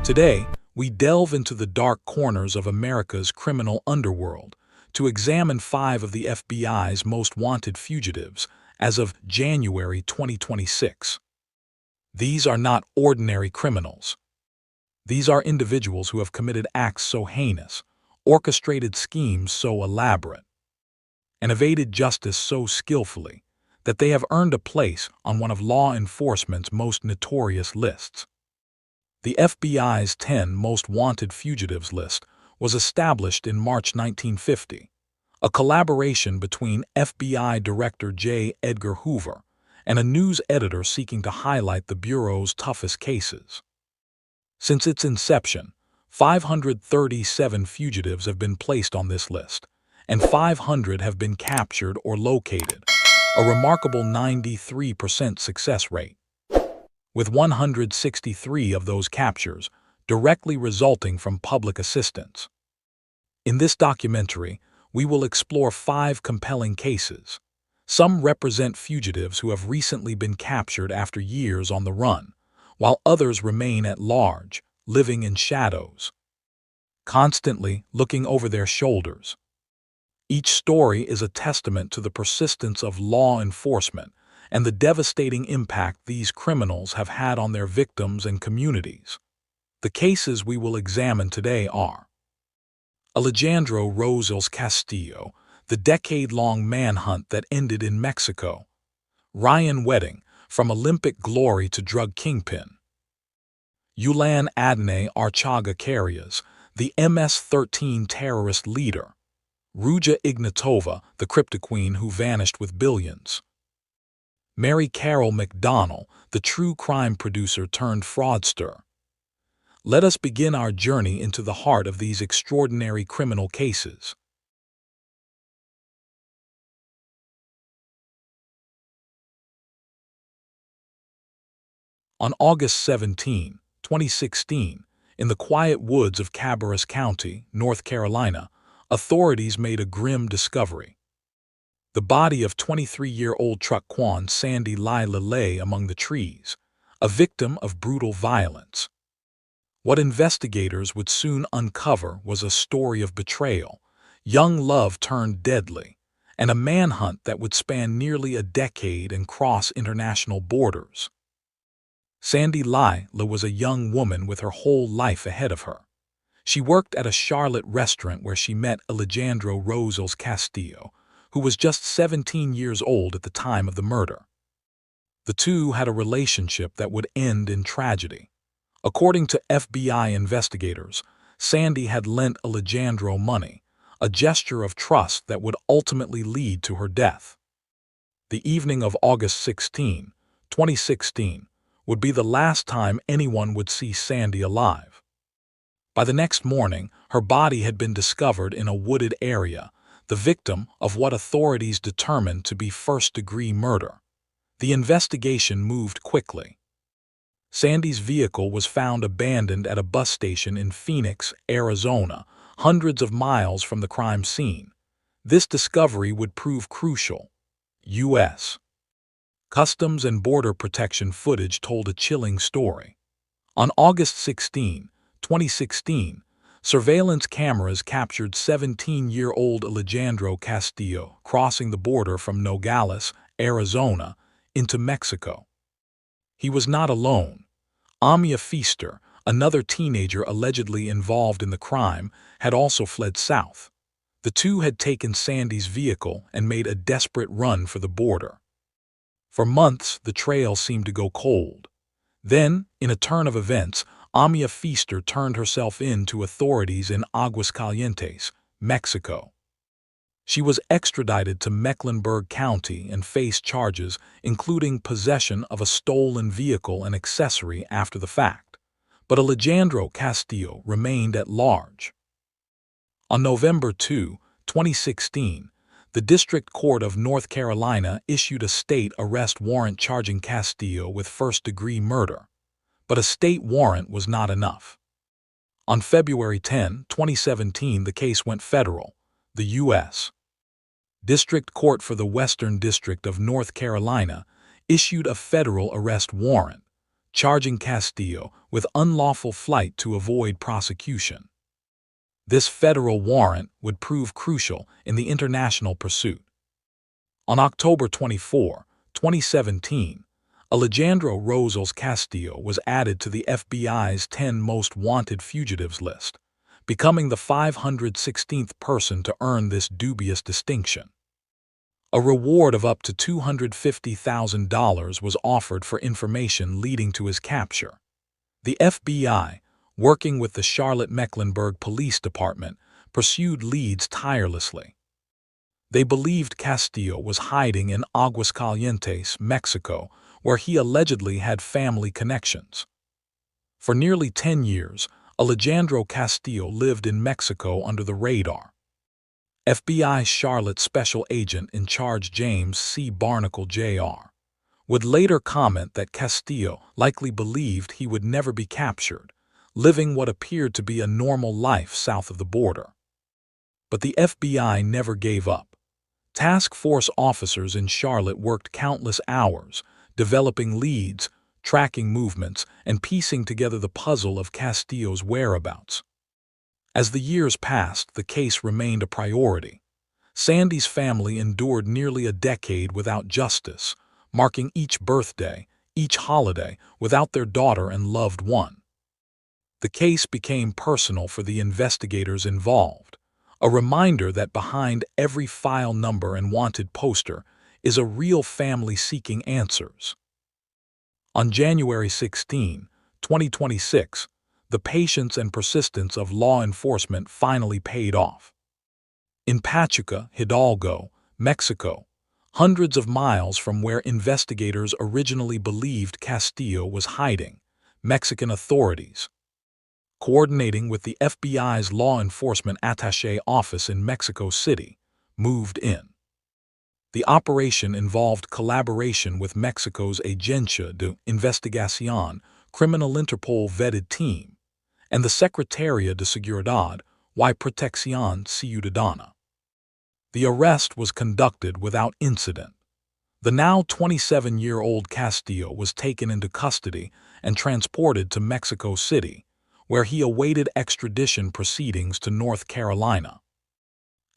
Today, we delve into the dark corners of America's criminal underworld to examine 5 of the FBI's most wanted fugitives as of January 2026. These are not ordinary criminals. These are individuals who have committed acts so heinous, orchestrated schemes so elaborate, and evaded justice so skillfully that they have earned a place on one of law enforcement's most notorious lists. The FBI's 10 Most Wanted Fugitives list was established in March 1950, a collaboration between FBI Director J. Edgar Hoover and a news editor seeking to highlight the Bureau's toughest cases. Since its inception, 537 fugitives have been placed on this list, and 500 have been captured or located, a remarkable 93% success rate, with 163 of those captures directly resulting from public assistance. In this documentary, we will explore 5 compelling cases. Some represent fugitives who have recently been captured after years on the run, while others remain at large, living in shadows, constantly looking over their shoulders. Each story is a testament to the persistence of law enforcement and the devastating impact these criminals have had on their victims and communities. The cases we will examine today are Alejandro Rosales Castillo, the decade-long manhunt that ended in Mexico. Ryan Wedding, from Olympic glory to drug kingpin. Yulan Adonay Archaga carriers, the MS-13 terrorist leader. Ruja Ignatova, the crypto queen who vanished with billions. Mary Carol Macdonald, the true crime producer turned fraudster. Let us begin our journey into the heart of these extraordinary criminal cases. On August 17, 2016, in the quiet woods of Cabarrus County, North Carolina, authorities made a grim discovery. The body of 23-year-old truck Quan Sandy Lila lay among the trees, a victim of brutal violence. What investigators would soon uncover was a story of betrayal, young love turned deadly, and a manhunt that would span nearly a decade and cross international borders. Sandy Lila was a young woman with her whole life ahead of her. She worked at a Charlotte restaurant where she met Alejandro Rosales Castillo, who was just 17 years old at the time of the murder. The two had a relationship that would end in tragedy. According to FBI investigators, Sandy had lent Alejandro money, a gesture of trust that would ultimately lead to her death. The evening of August 16, 2016, would be the last time anyone would see Sandy alive. By the next morning, her body had been discovered in a wooded area, the victim of what authorities determined to be first-degree murder. The investigation moved quickly. Sandy's vehicle was found abandoned at a bus station in Phoenix, Arizona, hundreds of miles from the crime scene. This discovery would prove crucial. U.S. Customs and Border Protection footage told a chilling story. On August 16, 2016, surveillance cameras captured 17-year-old Alejandro Castillo crossing the border from Nogales, Arizona, into Mexico. He was not alone. Amia Feaster, another teenager allegedly involved in the crime, had also fled south. The two had taken Sandy's vehicle and made a desperate run for the border. For months, the trail seemed to go cold. Then, in a turn of events, Amia Feaster turned herself in to authorities in Aguascalientes, Mexico. She was extradited to Mecklenburg County and faced charges including possession of a stolen vehicle and accessory after the fact. But Alejandro Castillo remained at large. On November 2, 2016, the District Court of North Carolina issued a state arrest warrant charging Castillo with first-degree murder. But a state warrant was not enough. On February 10, 2017, the case went federal. The U.S. District Court for the Western District of North Carolina issued a federal arrest warrant, charging Castillo with unlawful flight to avoid prosecution. This federal warrant would prove crucial in the international pursuit. On October 24, 2017, Alejandro Rosales Castillo was added to the FBI's 10 most wanted fugitives list, becoming the 516th person to earn this dubious distinction. A reward of up to $250,000 was offered for information leading to his capture. The FBI, working with the Charlotte-Mecklenburg Police Department, pursued leads tirelessly. They believed Castillo was hiding in Aguascalientes, Mexico, where he allegedly had family connections. For nearly 10 years, Alejandro Castillo lived in Mexico under the radar. FBI Charlotte Special Agent in Charge James C. Barnacle Jr. would later comment that Castillo likely believed he would never be captured, living what appeared to be a normal life south of the border. But the FBI never gave up. Task force officers in Charlotte worked countless hours, developing leads, tracking movements, and piecing together the puzzle of Castillo's whereabouts. As the years passed, the case remained a priority. Sandy's family endured nearly a decade without justice, marking each birthday, each holiday, without their daughter and loved one. The case became personal for the investigators involved, a reminder that behind every file number and wanted poster is a real family seeking answers. On January 16, 2026, the patience and persistence of law enforcement finally paid off. In Pachuca, Hidalgo, Mexico, hundreds of miles from where investigators originally believed Castillo was hiding, Mexican authorities, coordinating with the FBI's Law Enforcement Attaché Office in Mexico City, moved in. The operation involved collaboration with Mexico's Agencia de Investigación Criminal Interpol-vetted team and the Secretaría de Seguridad y Protección Ciudadana. The arrest was conducted without incident. The now 27-year-old Castillo was taken into custody and transported to Mexico City, where he awaited extradition proceedings to North Carolina.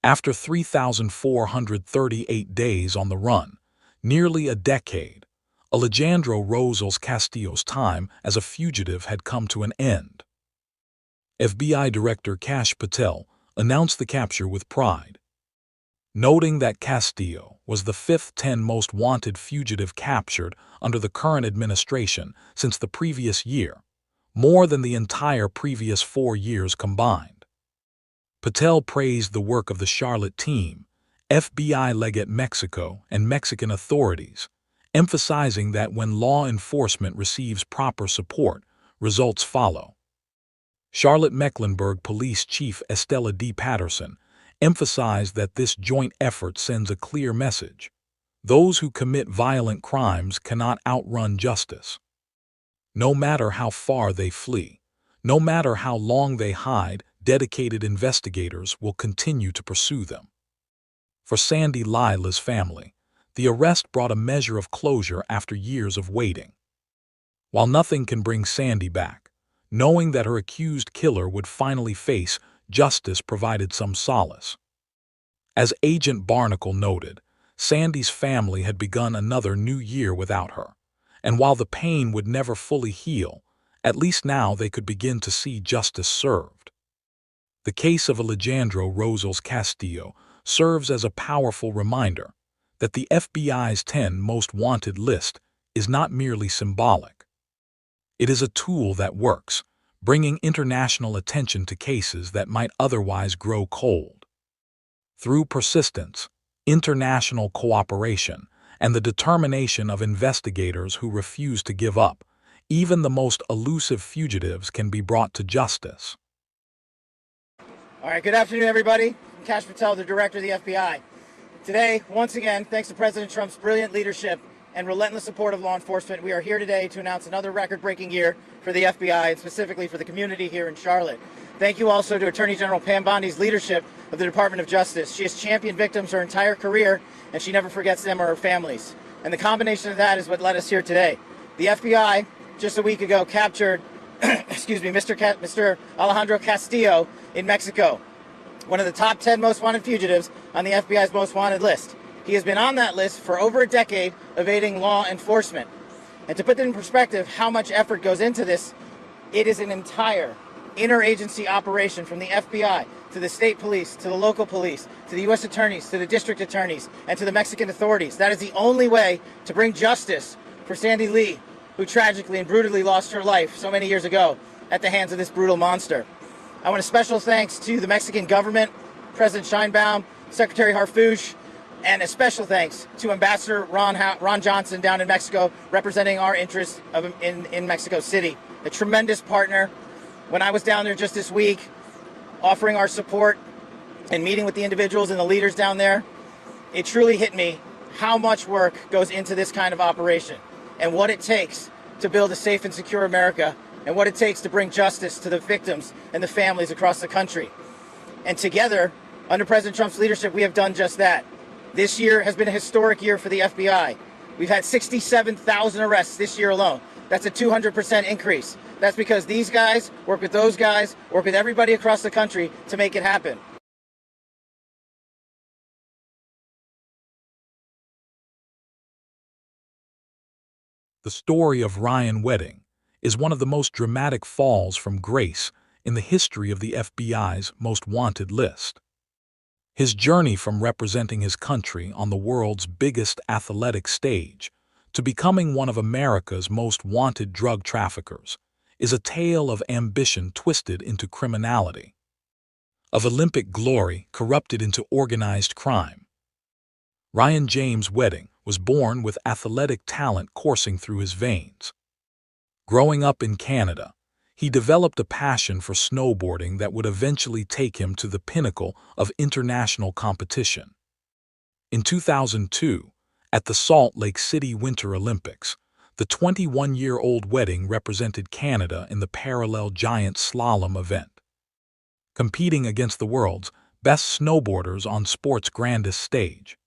After 3,438 days on the run, nearly a decade, Alejandro Rosales Castillo's time as a fugitive had come to an end. FBI Director Kash Patel announced the capture with pride, noting that Castillo was the 5th 10 most wanted fugitive captured under the current administration since the previous year, more than the entire previous 4 years combined. Patel praised the work of the Charlotte team, FBI Legate Mexico, and Mexican authorities, emphasizing that when law enforcement receives proper support, results follow. Charlotte-Mecklenburg Police Chief Estela D. Patterson emphasized that this joint effort sends a clear message: those who commit violent crimes cannot outrun justice. No matter how far they flee, no matter how long they hide, dedicated investigators will continue to pursue them. For Sandy Lila's family, the arrest brought a measure of closure after years of waiting. While nothing can bring Sandy back, knowing that her accused killer would finally face justice provided some solace. As Agent Barnacle noted, Sandy's family had begun another new year without her, and while the pain would never fully heal, at least now they could begin to see justice served. The case of Alejandro Rosales Castillo serves as a powerful reminder that the FBI's 10 most wanted list is not merely symbolic. It is a tool that works, bringing international attention to cases that might otherwise grow cold. Through persistence, international cooperation, and the determination of investigators who refuse to give up, even the most elusive fugitives can be brought to justice. All right, good afternoon, everybody. I'm Kash Patel, the Director of the FBI. Today, once again, thanks to President Trump's brilliant leadership and relentless support of law enforcement, we are here today to announce another record-breaking year for the FBI and specifically for the community here in Charlotte. Thank you also to Attorney General Pam Bondi's leadership of the Department of Justice. She has championed victims her entire career, and she never forgets them or her families. And the combination of that is what led us here today. The FBI just a week ago, captured, excuse me, Mr. Alejandro Castillo in Mexico, one of the top 10 most wanted fugitives on the FBI's most wanted list. He has been on that list for over a decade, evading law enforcement. And to put that in perspective, how much effort goes into this, it is an entire interagency operation from the FBI to the state police, to the local police, to the U.S. attorneys, to the district attorneys, and to the Mexican authorities. That is the only way to bring justice for Sandy Lee, who tragically and brutally lost her life so many years ago at the hands of this brutal monster. I want a special thanks to the Mexican government, President Sheinbaum, Secretary Harfuch, and a special thanks to Ambassador Ron Johnson down in Mexico, representing our interests in Mexico City. A tremendous partner. When I was down there just this week, offering our support and meeting with the individuals and the leaders down there, it truly hit me how much work goes into this kind of operation and what it takes to build a safe and secure America and what it takes to bring justice to the victims and the families across the country. And together, under President Trump's leadership, we have done just that. This year has been a historic year for the FBI. We've had 67,000 arrests this year alone. That's a 200% increase. That's because these guys work with those guys, work with everybody across the country to make it happen. The story of Ryan Wedding is one of the most dramatic falls from grace in the history of the FBI's most wanted list. His journey from representing his country on the world's biggest athletic stage to becoming one of America's most wanted drug traffickers is a tale of ambition twisted into criminality, of Olympic glory corrupted into organized crime. Ryan James Wedding was born with athletic talent coursing through his veins. Growing up in Canada, he developed a passion for snowboarding that would eventually take him to the pinnacle of international competition. In 2002, at the Salt Lake City Winter Olympics, the 21-year-old Wedding represented Canada in the parallel giant slalom event, competing against the world's best snowboarders on sport's grandest stage.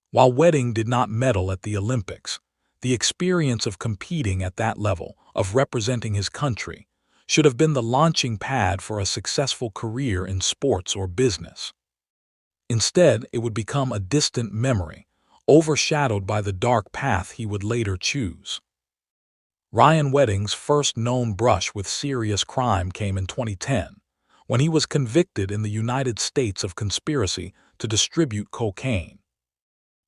While Wedding did not medal at the Olympics, the experience of competing at that level, of representing his country, should have been the launching pad for a successful career in sports or business. Instead, it would become a distant memory, overshadowed by the dark path he would later choose. Ryan Wedding's first known brush with serious crime came in 2010, when he was convicted in the United States of conspiracy to distribute cocaine.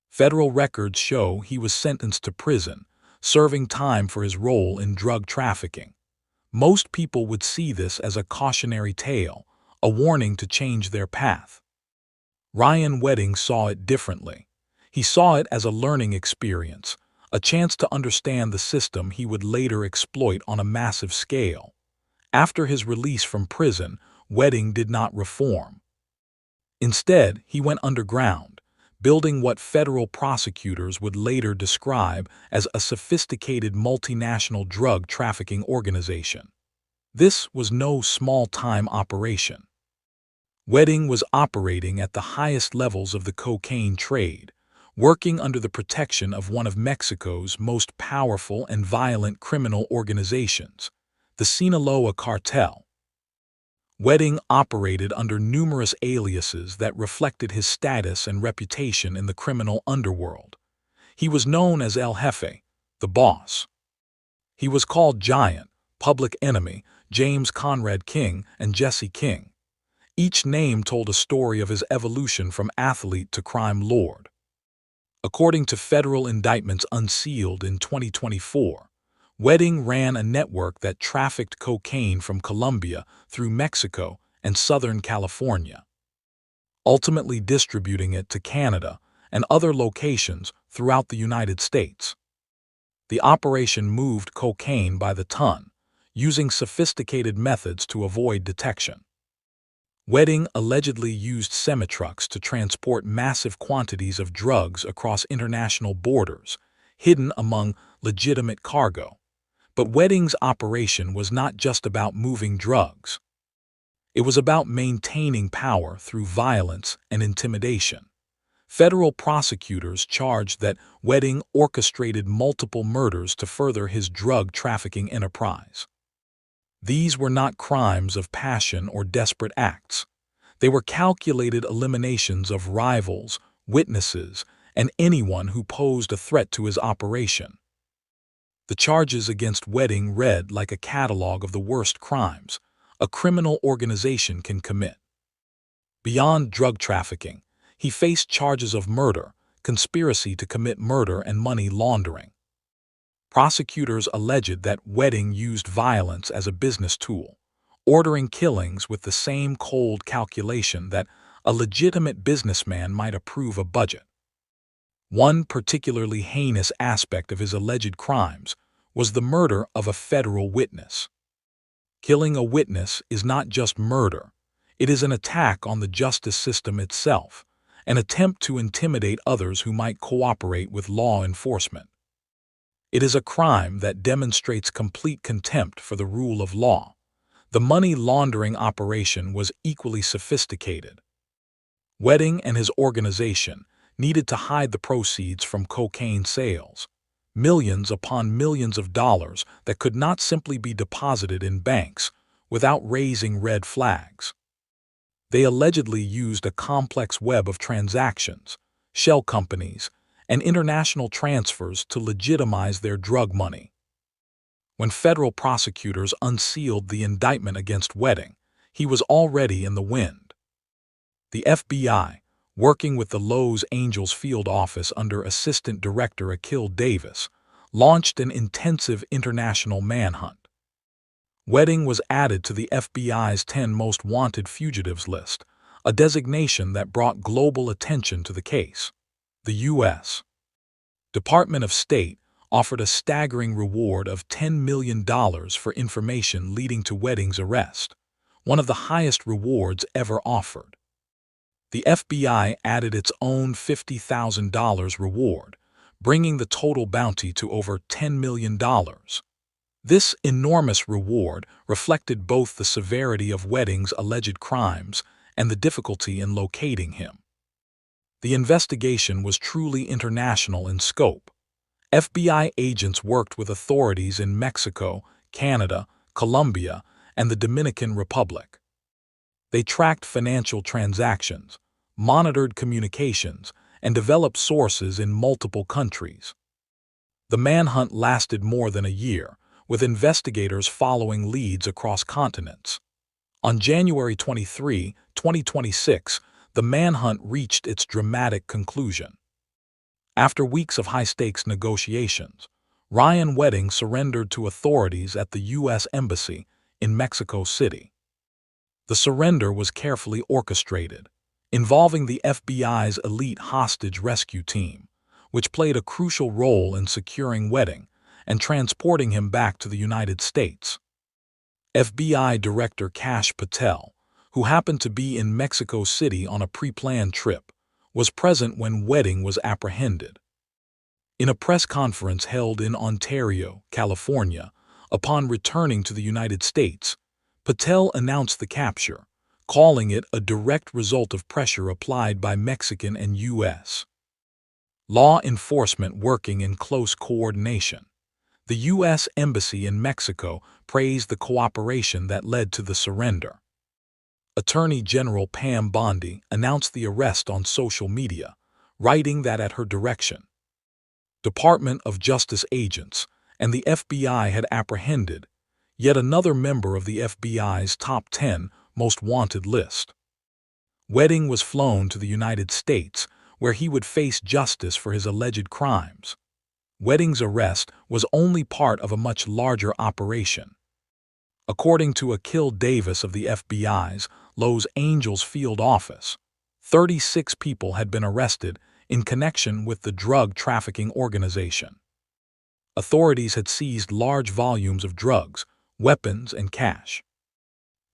Federal records show he was sentenced to prison, serving time for his role in drug trafficking. Most people would see this as a cautionary tale, a warning to change their path. Ryan Wedding saw it differently. He saw it as a learning experience, a chance to understand the system he would later exploit on a massive scale. After his release from prison, Wedding did not reform. Instead, he went underground, building what federal prosecutors would later describe as a sophisticated multinational drug trafficking organization. This was no small-time operation. Wedding was operating at the highest levels of the cocaine trade, working under the protection of one of Mexico's most powerful and violent criminal organizations, the Sinaloa Cartel. Wedding operated under numerous aliases that reflected his status and reputation in the criminal underworld. He was known as El Jefe, the boss. He was called Giant, Public Enemy, James Conrad King, and Jesse King. Each name told a story of his evolution from athlete to crime lord. According to federal indictments unsealed in 2024, Wedding ran a network that trafficked cocaine from Colombia through Mexico and Southern California, ultimately distributing it to Canada and other locations throughout the United States. The operation moved cocaine by the ton, using sophisticated methods to avoid detection. Wedding allegedly used semi-trucks to transport massive quantities of drugs across international borders, hidden among legitimate cargo. But Wedding's operation was not just about moving drugs. It was about maintaining power through violence and intimidation. Federal prosecutors charged that Wedding orchestrated multiple murders to further his drug trafficking enterprise. These were not crimes of passion or desperate acts. They were calculated eliminations of rivals, witnesses, and anyone who posed a threat to his operation. The charges against Wedding read like a catalog of the worst crimes a criminal organization can commit. Beyond drug trafficking, he faced charges of murder, conspiracy to commit murder, and money laundering. Prosecutors alleged that Wedding used violence as a business tool, ordering killings with the same cold calculation that a legitimate businessman might approve a budget. One particularly heinous aspect of his alleged crimes was the murder of a federal witness. Killing a witness is not just murder, it is an attack on the justice system itself, an attempt to intimidate others who might cooperate with law enforcement. It is a crime that demonstrates complete contempt for the rule of law. The money laundering operation was equally sophisticated. Wedding and his organization needed to hide the proceeds from cocaine sales, millions upon millions of dollars that could not simply be deposited in banks without raising red flags. They allegedly used a complex web of transactions, shell companies, and international transfers to legitimize their drug money. When federal prosecutors unsealed the indictment against Wedding, he was already in the wind. The FBI, working with the Los Angeles field office under Assistant Director Akil Davis, launched an intensive international manhunt. Wedding was added to the FBI's 10 most wanted fugitives list, a designation that brought global attention to the case. The U.S. Department of State offered a staggering reward of $10 million for information leading to Wedding's arrest, one of the highest rewards ever offered. The FBI added its own $50,000 reward, bringing the total bounty to over $10 million. This enormous reward reflected both the severity of Wedding's alleged crimes and the difficulty in locating him. The investigation was truly international in scope. FBI agents worked with authorities in Mexico, Canada, Colombia, and the Dominican Republic. They tracked financial transactions, monitored communications, and developed sources in multiple countries. The manhunt lasted more than a year, with investigators following leads across continents. On January 23, 2026, the manhunt reached its dramatic conclusion. After weeks of high-stakes negotiations, Ryan Wedding surrendered to authorities at the U.S. Embassy in Mexico City. The surrender was carefully orchestrated, involving the FBI's elite hostage rescue team, which played a crucial role in securing Wedding and transporting him back to the United States. FBI Director Kash Patel, who happened to be in Mexico City on a pre-planned trip, was present when Wedding was apprehended. In a press conference held in Ontario, California, upon returning to the United States, Patel announced the capture, calling it a direct result of pressure applied by Mexican and U.S. law enforcement working in close coordination. The U.S. Embassy in Mexico praised the cooperation that led to the surrender. Attorney General Pam Bondi announced the arrest on social media, writing that at her direction, Department of Justice agents and the FBI had apprehended yet another member of the FBI's top 10 most wanted list. Wedding was flown to the United States, where he would face justice for his alleged crimes. Wedding's arrest was only part of a much larger operation. According to Akil Davis of the FBI's Los Angeles field office, 36 people had been arrested in connection with the drug trafficking organization. Authorities had seized large volumes of drugs, weapons, and cash.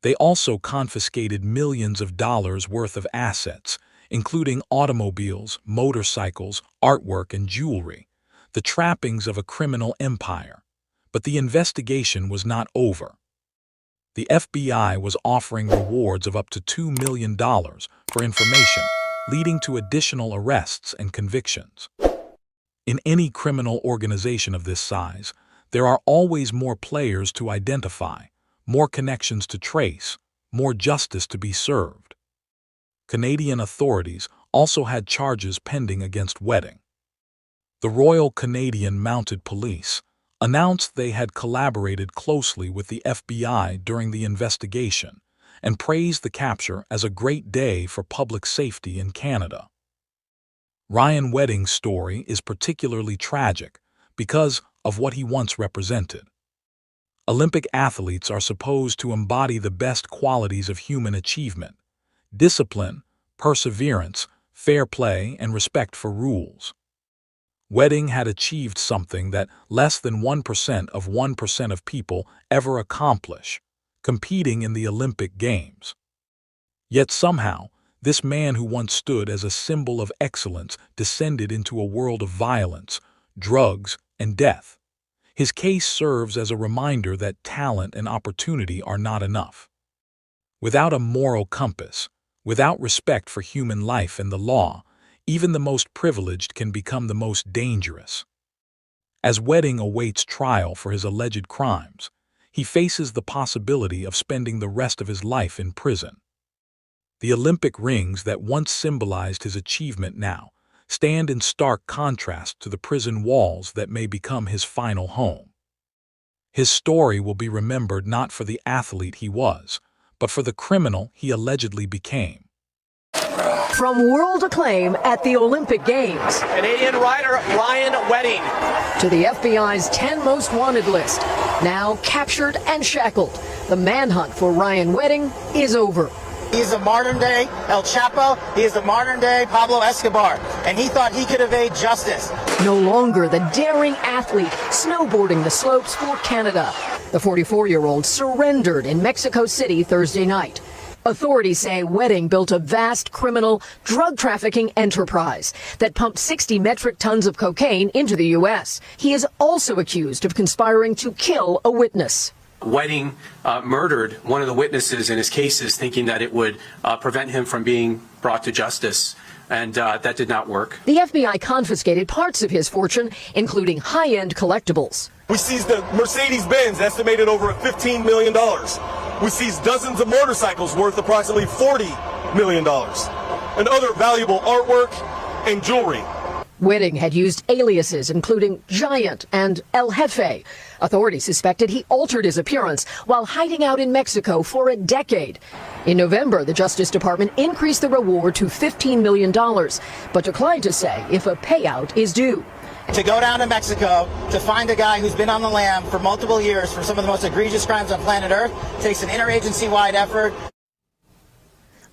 They also confiscated millions of dollars worth of assets, including automobiles, motorcycles, artwork, and jewelry, the trappings of a criminal empire. But the investigation was not over. The FBI was offering rewards of up to $2 million for information leading to additional arrests and convictions. In any criminal organization of this size, there are always more players to identify, more connections to trace, more justice to be served. Canadian authorities also had charges pending against Wedding. The Royal Canadian Mounted Police announced they had collaborated closely with the FBI during the investigation and praised the capture as a great day for public safety in Canada. Ryan Wedding's story is particularly tragic because of what he once represented. Olympic athletes are supposed to embody the best qualities of human achievement: discipline, perseverance, fair play, and respect for rules. Wedding had achieved something that less than 1% of 1% of people ever accomplish, competing in the Olympic Games. Yet somehow, this man who once stood as a symbol of excellence descended into a world of violence, drugs, and death. His case serves as a reminder that talent and opportunity are not enough. Without a moral compass, without respect for human life and the law, even the most privileged can become the most dangerous. As Wedding awaits trial for his alleged crimes, he faces the possibility of spending the rest of his life in prison. The Olympic rings that once symbolized his achievement now stand in stark contrast to the prison walls that may become his final home. His story will be remembered not for the athlete he was, but for the criminal he allegedly became. From world acclaim at the Olympic Games, Canadian rider Ryan Wedding, to the FBI's 10 most wanted list, now captured and shackled, the manhunt for Ryan Wedding is over. He's a modern-day El Chapo. He is a modern-day Pablo Escobar, and he thought he could evade justice. No longer the daring athlete snowboarding the slopes for Canada. The 44-year-old surrendered in Mexico City Thursday night. Authorities say Wedding built a vast criminal drug trafficking enterprise that pumped 60 metric tons of cocaine into the U.S. He is also accused of conspiring to kill a witness. Wedding murdered one of the witnesses in his cases, thinking that it would prevent him from being brought to justice, and that did not work. The FBI confiscated parts of his fortune, including high-end collectibles. We seized a Mercedes-Benz estimated over $15 million. We seized dozens of motorcycles worth approximately $40 million, and other valuable artwork and jewelry. Wedding had used aliases including Giant and El Jefe. Authorities suspected he altered his appearance while hiding out in Mexico for a decade. In November, the Justice Department increased the reward to $15 million, but declined to say if a payout is due. To go down to Mexico to find a guy who's been on the lam for multiple years for some of the most egregious crimes on planet Earth takes an interagency-wide effort.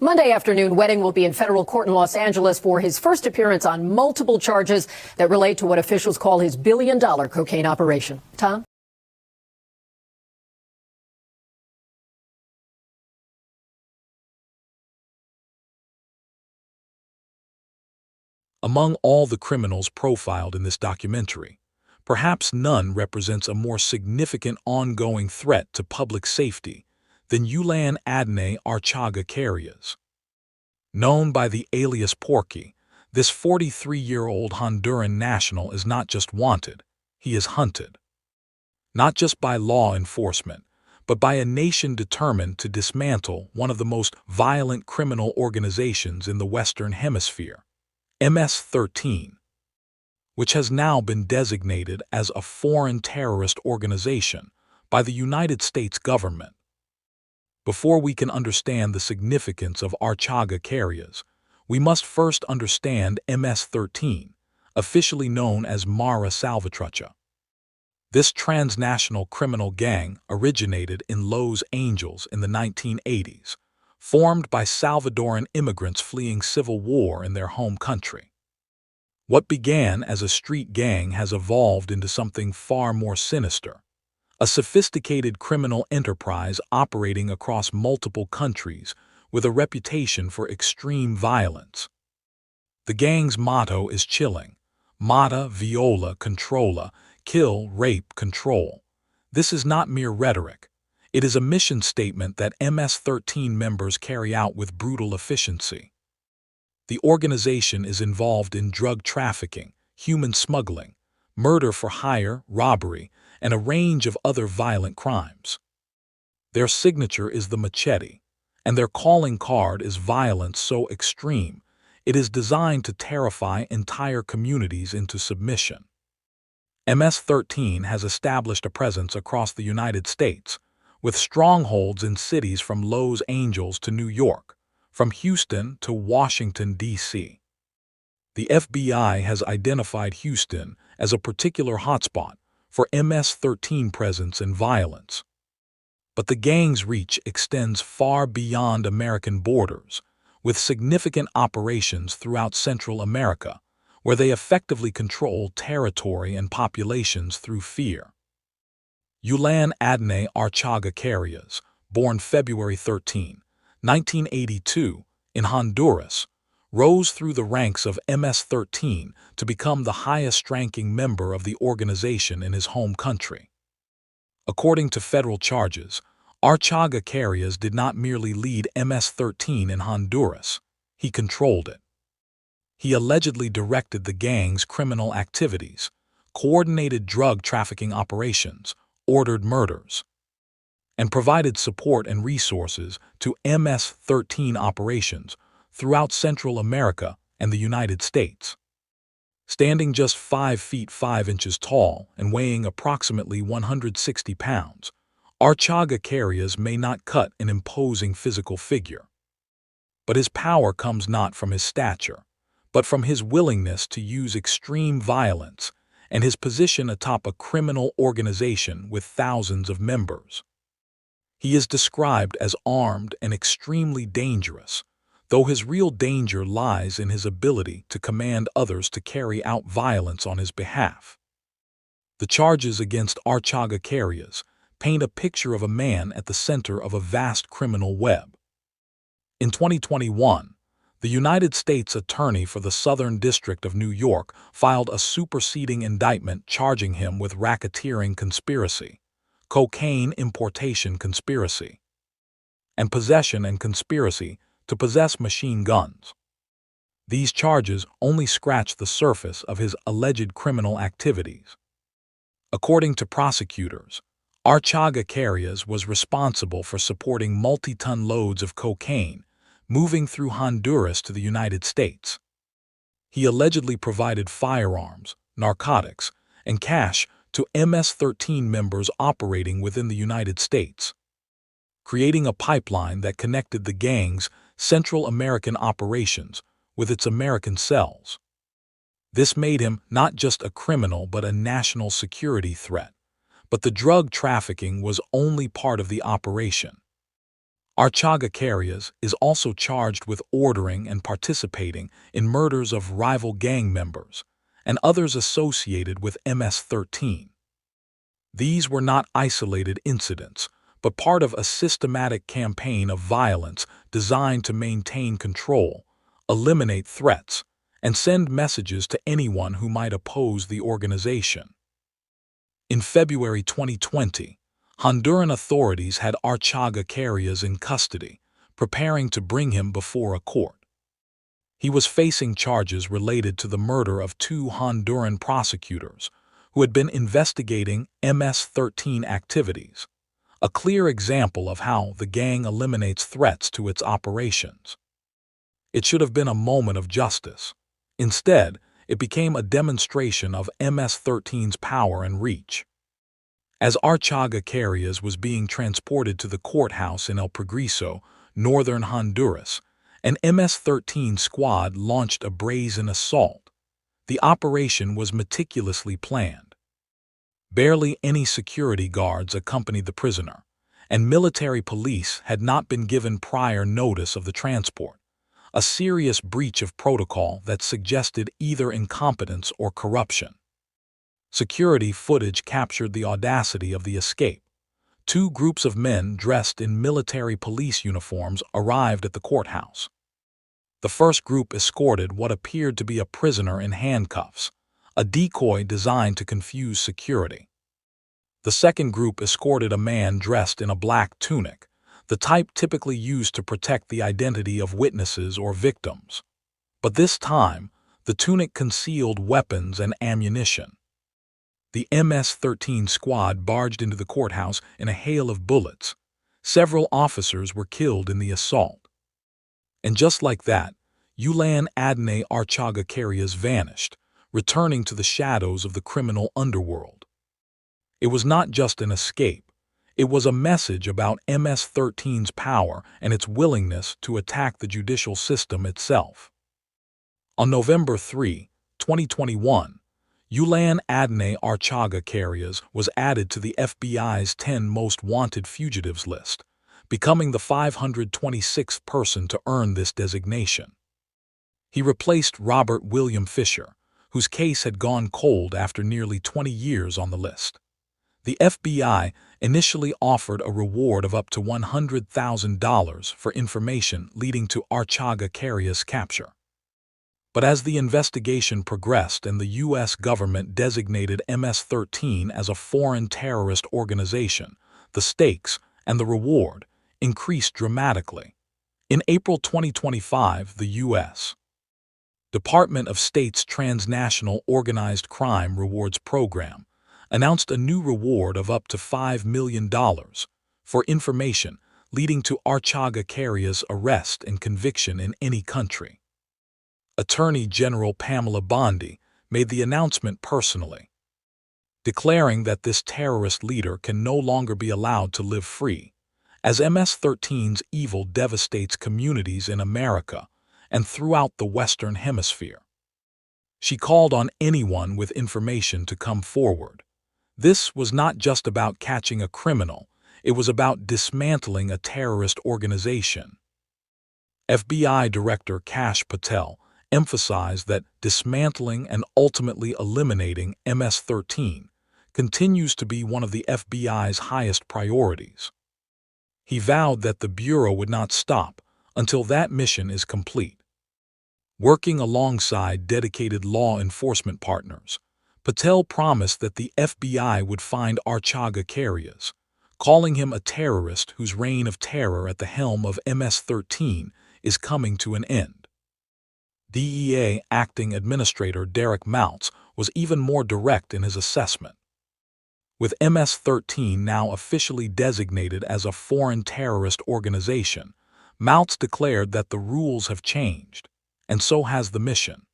Monday afternoon, Wedding will be in federal court in Los Angeles for his first appearance on multiple charges that relate to what officials call his billion-dollar cocaine operation. Tom? Among all the criminals profiled in this documentary, perhaps none represents a more significant ongoing threat to public safety than Yulan Adonay Archaga Carrias. Known by the alias Porky, this 43-year-old Honduran national is not just wanted, he is hunted. Not just by law enforcement, but by a nation determined to dismantle one of the most violent criminal organizations in the Western Hemisphere, MS-13, which has now been designated as a foreign terrorist organization by the United States government. Before we can understand the significance of Archaga Carrias, we must first understand MS-13, officially known as Mara Salvatrucha. This transnational criminal gang originated in Los Angeles in the 1980s, formed by Salvadoran immigrants fleeing civil war in their home country. What began as a street gang has evolved into something far more sinister, a sophisticated criminal enterprise operating across multiple countries with a reputation for extreme violence. The gang's motto is chilling: mata, viola, controla, kill, rape, control. This is not mere rhetoric. It is a mission statement that MS-13 members carry out with brutal efficiency. The organization is involved in drug trafficking, human smuggling, murder for hire, robbery, and a range of other violent crimes. Their signature is the machete, and their calling card is violence so extreme it is designed to terrify entire communities into submission. MS-13 has established a presence across the United States, with strongholds in cities from Los Angeles to New York, from Houston to Washington, D.C. The FBI has identified Houston as a particular hotspot for MS-13 presence and violence. But the gang's reach extends far beyond American borders, with significant operations throughout Central America, where they effectively control territory and populations through fear. Yulan Adonay Archaga Carrias, born February 13, 1982, in Honduras, rose through the ranks of MS-13 to become the highest-ranking member of the organization in his home country. According to federal charges, Archaga Carrias did not merely lead MS-13 in Honduras, he controlled it. He allegedly directed the gang's criminal activities, coordinated drug trafficking operations, ordered murders, and provided support and resources to MS-13 operations throughout Central America and the United States. Standing just 5 feet 5 inches tall and weighing approximately 160 pounds, Archaga Carrias may not cut an imposing physical figure. But his power comes not from his stature, but from his willingness to use extreme violence and his position atop a criminal organization with thousands of members. He is described as armed and extremely dangerous, though his real danger lies in his ability to command others to carry out violence on his behalf. The charges against Archaga Carrias paint a picture of a man at the center of a vast criminal web. In 2021, the United States Attorney for the Southern District of New York filed a superseding indictment charging him with racketeering conspiracy, cocaine importation conspiracy, and possession and conspiracy to possess machine guns. These charges only scratch the surface of his alleged criminal activities. According to prosecutors, Archaga Carrias was responsible for supporting multi-ton loads of cocaine moving through Honduras to the United States. He allegedly provided firearms, narcotics, and cash to MS-13 members operating within the United States, creating a pipeline that connected the gang's Central American operations with its American cells. This made him not just a criminal but a national security threat. But the drug trafficking was only part of the operation. Archaga Carrias is also charged with ordering and participating in murders of rival gang members and others associated with MS-13. These were not isolated incidents, but part of a systematic campaign of violence designed to maintain control, eliminate threats, and send messages to anyone who might oppose the organization. In February 2020, Honduran authorities had Archaga Carrias in custody, preparing to bring him before a court. He was facing charges related to the murder of 2 Honduran prosecutors who had been investigating MS-13 activities, a clear example of how the gang eliminates threats to its operations. It should have been a moment of justice. Instead, it became a demonstration of MS-13's power and reach. As Archaga Carrias was being transported to the courthouse in El Progreso, northern Honduras, an MS-13 squad launched a brazen assault. The operation was meticulously planned. Barely any security guards accompanied the prisoner, and military police had not been given prior notice of the transport, a serious breach of protocol that suggested either incompetence or corruption. Security footage captured the audacity of the escape. 2 groups of men dressed in military police uniforms arrived at the courthouse. The first group escorted what appeared to be a prisoner in handcuffs, a decoy designed to confuse security. The second group escorted a man dressed in a black tunic, the type typically used to protect the identity of witnesses or victims. But this time, the tunic concealed weapons and ammunition. The MS-13 squad barged into the courthouse in a hail of bullets. Several officers were killed in the assault. And just like that, Yulan Adonay Archaga carriers vanished, returning to the shadows of the criminal underworld. It was not just an escape. It was a message about MS-13's power and its willingness to attack the judicial system itself. On November 3, 2021, Yulan Adonay Archaga carriers was added to the FBI's 10 most wanted fugitives list, becoming the 526th person to earn this designation. He replaced Robert William Fisher, whose case had gone cold after nearly 20 years on the list. The FBI initially offered a reward of up to $100,000 for information leading to Archaga carriers' capture. But as the investigation progressed and the U.S. government designated MS-13 as a foreign terrorist organization, the stakes and the reward increased dramatically. In April 2025, the U.S. Department of State's Transnational Organized Crime Rewards Program announced a new reward of up to $5 million for information leading to Archaga carriers' arrest and conviction in any country. Attorney General Pamela Bondi made the announcement personally, declaring that this terrorist leader can no longer be allowed to live free, as MS-13's evil devastates communities in America and throughout the Western Hemisphere. She called on anyone with information to come forward. This was not just about catching a criminal, it was about dismantling a terrorist organization. FBI Director Kash Patel emphasized that dismantling and ultimately eliminating MS-13 continues to be one of the FBI's highest priorities. He vowed that the Bureau would not stop until that mission is complete. Working alongside dedicated law enforcement partners, Patel promised that the FBI would find Archaga carriers, calling him a terrorist whose reign of terror at the helm of MS-13 is coming to an end. DEA Acting Administrator Derek Mounts was even more direct in his assessment. With MS-13 now officially designated as a foreign terrorist organization, Mounts declared that the rules have changed, and so has the mission.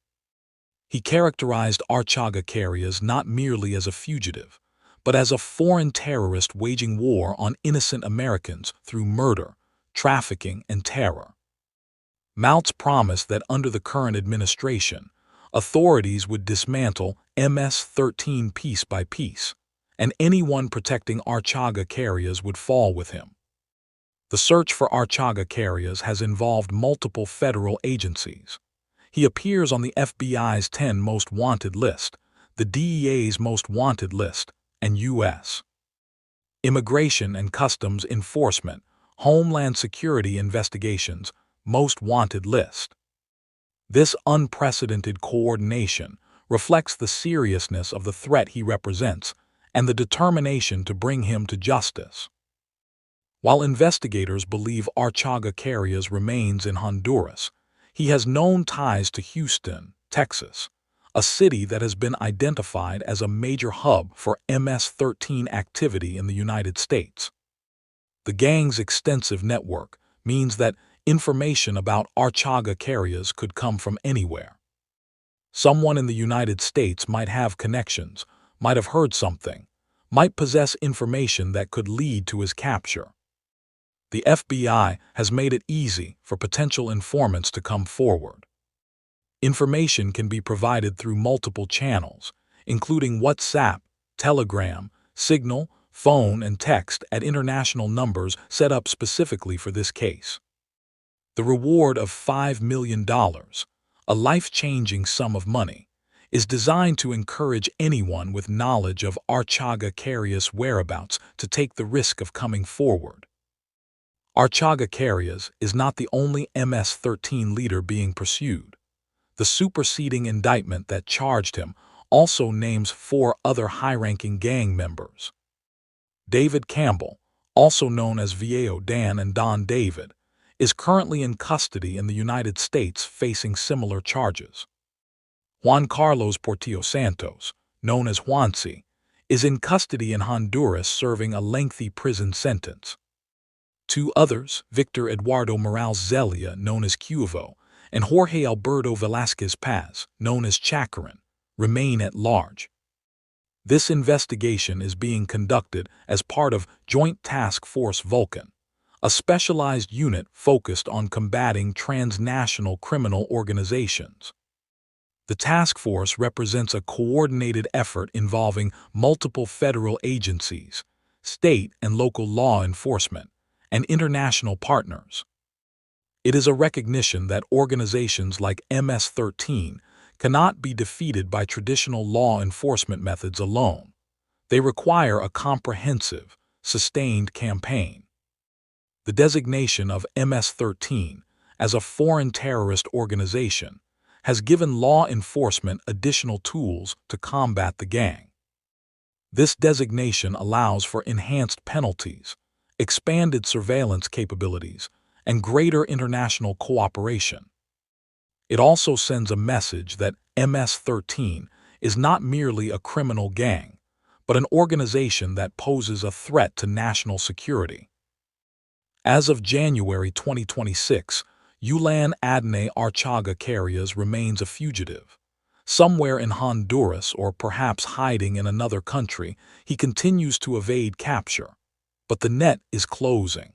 He characterized Archaga carriers not merely as a fugitive, but as a foreign terrorist waging war on innocent Americans through murder, trafficking, and terror. Mounts promised that under the current administration, authorities would dismantle MS-13 piece by piece, and anyone protecting Archaga carriers would fall with him. The search for Archaga carriers has involved multiple federal agencies. He appears on the FBI's 10 most wanted list, the DEA's most wanted list, and U.S. Immigration and Customs Enforcement, Homeland Security Investigations, most wanted list. This unprecedented coordination reflects the seriousness of the threat he represents and the determination to bring him to justice. While investigators believe Archaga carriers remains in Honduras, he has known ties to Houston, Texas, a city that has been identified as a major hub for MS-13 activity in the United States. The gang's extensive network means that information about Archaga carriers could come from anywhere. Someone in the United States might have connections, might have heard something, might possess information that could lead to his capture. The FBI has made it easy for potential informants to come forward. Information can be provided through multiple channels, including WhatsApp, Telegram, Signal, phone, and text at international numbers set up specifically for this case. The reward of $5 million, a life-changing sum of money, is designed to encourage anyone with knowledge of Archaga carriers' whereabouts to take the risk of coming forward. Archaga carriers is not the only MS-13 leader being pursued. The superseding indictment that charged him also names 4 other high-ranking gang members. David Campbell, also known as Viejo Dan and Don David, is currently in custody in the United States facing similar charges. Juan Carlos Portillo Santos, known as Juancy, is in custody in Honduras serving a lengthy prison sentence. Two others, Victor Eduardo Morales Zelia, known as Cuervo, and Jorge Alberto Velázquez Paz, known as Chacarin, remain at large. This investigation is being conducted as part of Joint Task Force Vulcan, a specialized unit focused on combating transnational criminal organizations. The task force represents a coordinated effort involving multiple federal agencies, state and local law enforcement, and international partners. It is a recognition that organizations like MS-13 cannot be defeated by traditional law enforcement methods alone. They require a comprehensive, sustained campaign. The designation of MS-13 as a foreign terrorist organization has given law enforcement additional tools to combat the gang. This designation allows for enhanced penalties, expanded surveillance capabilities, and greater international cooperation. It also sends a message that MS-13 is not merely a criminal gang, but an organization that poses a threat to national security. As of January 2026, Yulan Adonay Archaga Carrias remains a fugitive. Somewhere in Honduras or perhaps hiding in another country, he continues to evade capture. But the net is closing.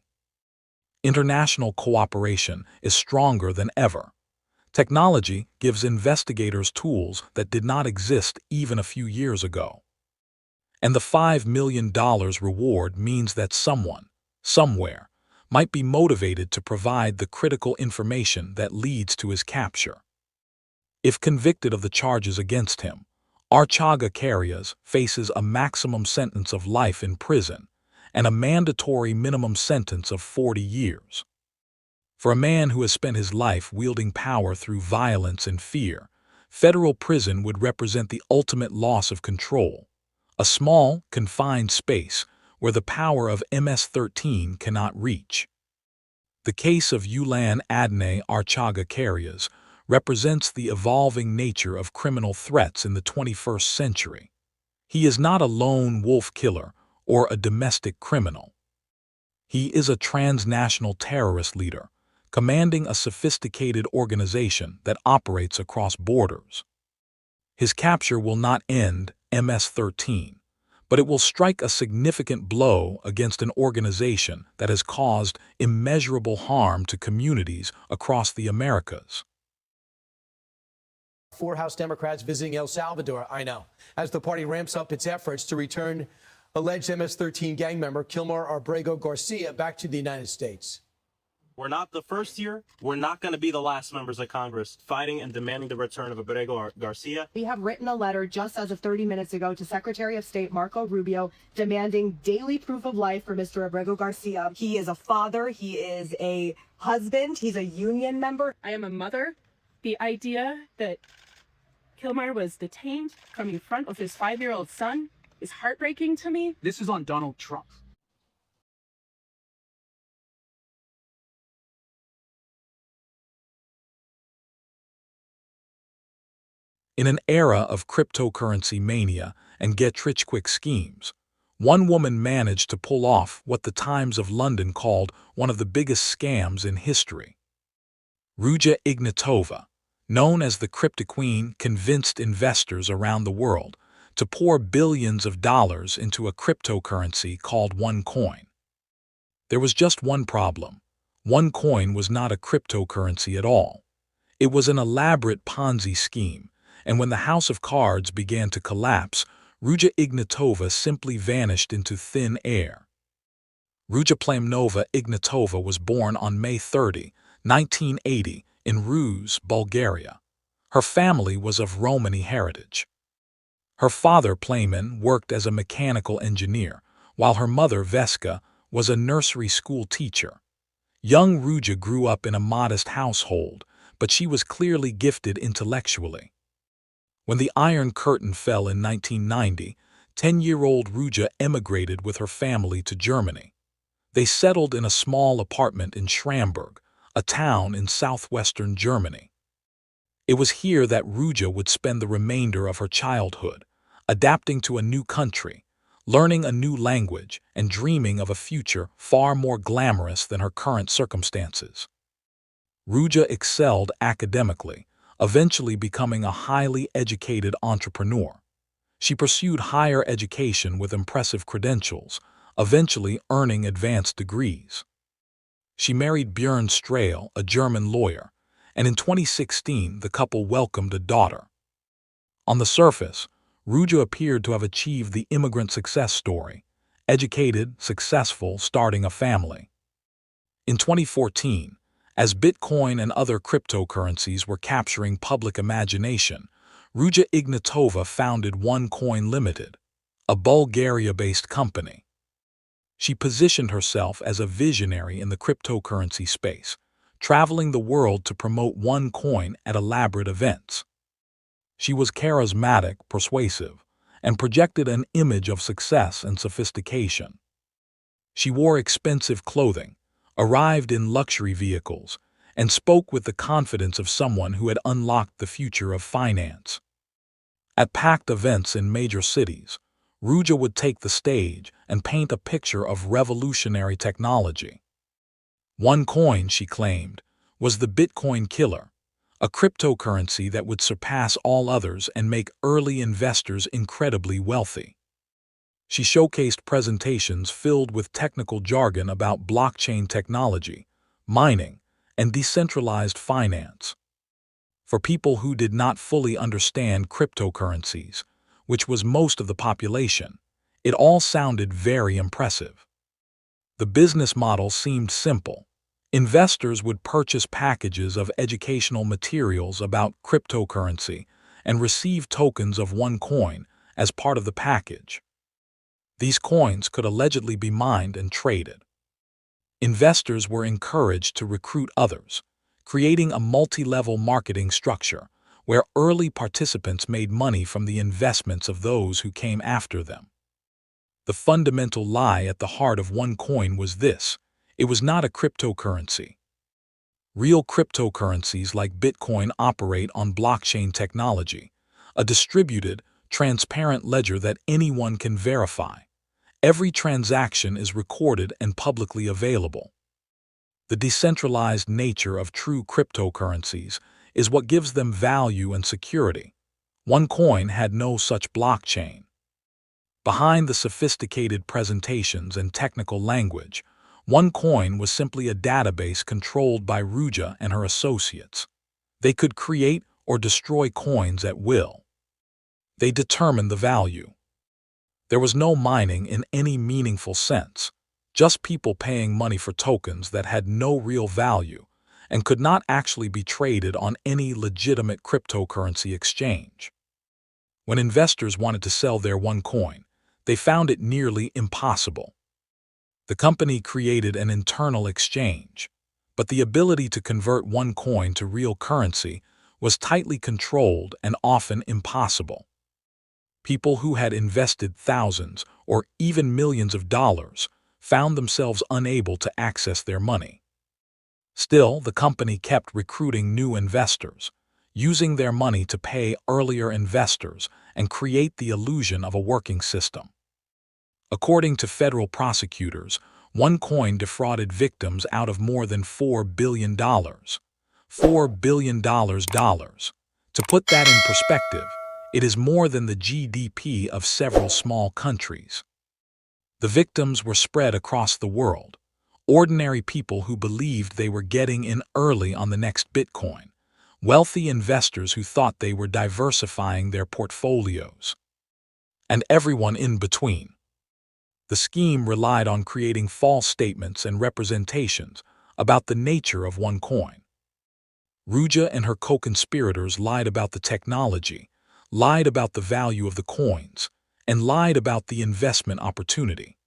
International cooperation is stronger than ever. Technology gives investigators tools that did not exist even a few years ago. And the $5 million reward means that someone, somewhere, might be motivated to provide the critical information that leads to his capture. If convicted of the charges against him, Archaga Carrias faces a maximum sentence of life in prison and a mandatory minimum sentence of 40 years. For a man who has spent his life wielding power through violence and fear, federal prison would represent the ultimate loss of control, a small, confined space where the power of MS-13 cannot reach. The case of Yulan Adonay Archaga Carrias represents the evolving nature of criminal threats in the 21st century. He is not a lone wolf killer or a domestic criminal. He is a transnational terrorist leader, commanding a sophisticated organization that operates across borders. His capture will not end MS-13, but it will strike a significant blow against an organization that has caused immeasurable harm to communities across the Americas. Four House Democrats visiting El Salvador, I know, as the party ramps up its efforts to return alleged MS-13 gang member Kilmar Abrego Garcia back to the United States. We're not the first here. We're not going to be the last members of Congress fighting and demanding the return of Abrego Garcia. We have written a letter just as of 30 minutes ago to Secretary of State Marco Rubio demanding daily proof of life for Mr. Abrego Garcia. He is a father. He is a husband. He's a union member. I am a mother. The idea that Kilmar was detained from in front of his 5-year-old son is heartbreaking to me. This is on Donald Trump. In an era of cryptocurrency mania and get-rich-quick schemes, one woman managed to pull off what the Times of London called one of the biggest scams in history. Ruja Ignatova, known as the Crypto Queen, convinced investors around the world to pour billions of dollars into a cryptocurrency called OneCoin. There was just one problem. OneCoin was not a cryptocurrency at all. It was an elaborate Ponzi scheme, and when the house of cards began to collapse, Ruja Ignatova simply vanished into thin air. Ruja Plamnova Ignatova was born on May 30, 1980, in Ruse, Bulgaria. Her family was of Romani heritage. Her father, Plamen, worked as a mechanical engineer, while her mother, Veska, was a nursery school teacher. Young Ruja grew up in a modest household, but she was clearly gifted intellectually. When the Iron Curtain fell in 1990, 10-year-old Ruja emigrated with her family to Germany. They settled in a small apartment in Schramberg, a town in southwestern Germany. It was here that Ruja would spend the remainder of her childhood, adapting to a new country, learning a new language, and dreaming of a future far more glamorous than her current circumstances. Ruja excelled academically, eventually becoming a highly educated entrepreneur. She pursued higher education with impressive credentials, eventually earning advanced degrees. She married Björn Strahl, a German lawyer, and in 2016 the couple welcomed a daughter. On the surface, Ruja appeared to have achieved the immigrant success story: educated, successful, starting a family. In 2014, as Bitcoin and other cryptocurrencies were capturing public imagination, Ruja Ignatova founded OneCoin Limited, a Bulgaria-based company. She positioned herself as a visionary in the cryptocurrency space, traveling the world to promote OneCoin at elaborate events. She was charismatic, persuasive, and projected an image of success and sophistication. She wore expensive clothing, arrived in luxury vehicles, and spoke with the confidence of someone who had unlocked the future of finance. At packed events in major cities, Ruja would take the stage and paint a picture of revolutionary technology. OneCoin, she claimed, was the Bitcoin killer, a cryptocurrency that would surpass all others and make early investors incredibly wealthy. She showcased presentations filled with technical jargon about blockchain technology, mining, and decentralized finance. For people who did not fully understand cryptocurrencies, which was most of the population, it all sounded very impressive. The business model seemed simple. Investors would purchase packages of educational materials about cryptocurrency and receive tokens of OneCoin as part of the package. These coins could allegedly be mined and traded. Investors were encouraged to recruit others, creating a multi-level marketing structure where early participants made money from the investments of those who came after them. The fundamental lie at the heart of OneCoin was this: it was not a cryptocurrency. Real cryptocurrencies like Bitcoin operate on blockchain technology, a distributed, transparent ledger that anyone can verify. Every transaction is recorded and publicly available. The decentralized nature of true cryptocurrencies is what gives them value and security. OneCoin had no such blockchain. Behind the sophisticated presentations and technical language, OneCoin was simply a database controlled by Ruja and her associates. They could create or destroy coins at will. They determined the value. There was no mining in any meaningful sense, just people paying money for tokens that had no real value and could not actually be traded on any legitimate cryptocurrency exchange. When investors wanted to sell their OneCoin, they found it nearly impossible. The company created an internal exchange, but the ability to convert OneCoin to real currency was tightly controlled and often impossible. People who had invested thousands or even millions of dollars found themselves unable to access their money. Still, the company kept recruiting new investors, using their money to pay earlier investors and create the illusion of a working system. According to federal prosecutors, OneCoin defrauded victims out of more than $4 billion. $4 billion. To put that in perspective, it is more than the GDP of several small countries. The victims were spread across the world, ordinary people who believed they were getting in early on the next Bitcoin, wealthy investors who thought they were diversifying their portfolios, and everyone in between. The scheme relied on creating false statements and representations about the nature of OneCoin. Ruja and her co-conspirators lied about the technology, lied about the value of the coins, and lied about the investment opportunity.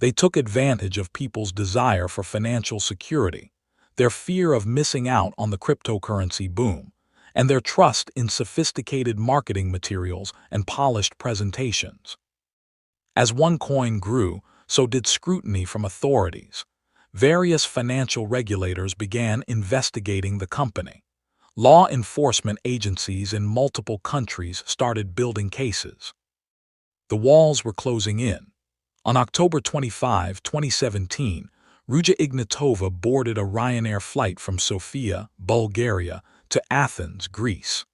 They took advantage of people's desire for financial security, their fear of missing out on the cryptocurrency boom, and their trust in sophisticated marketing materials and polished presentations. As OneCoin grew, so did scrutiny from authorities. various financial regulators began investigating the company. Law enforcement agencies in multiple countries started building cases. The walls were closing in. On October 25, 2017, Ruja Ignatova boarded a Ryanair flight from Sofia, Bulgaria, to Athens, Greece.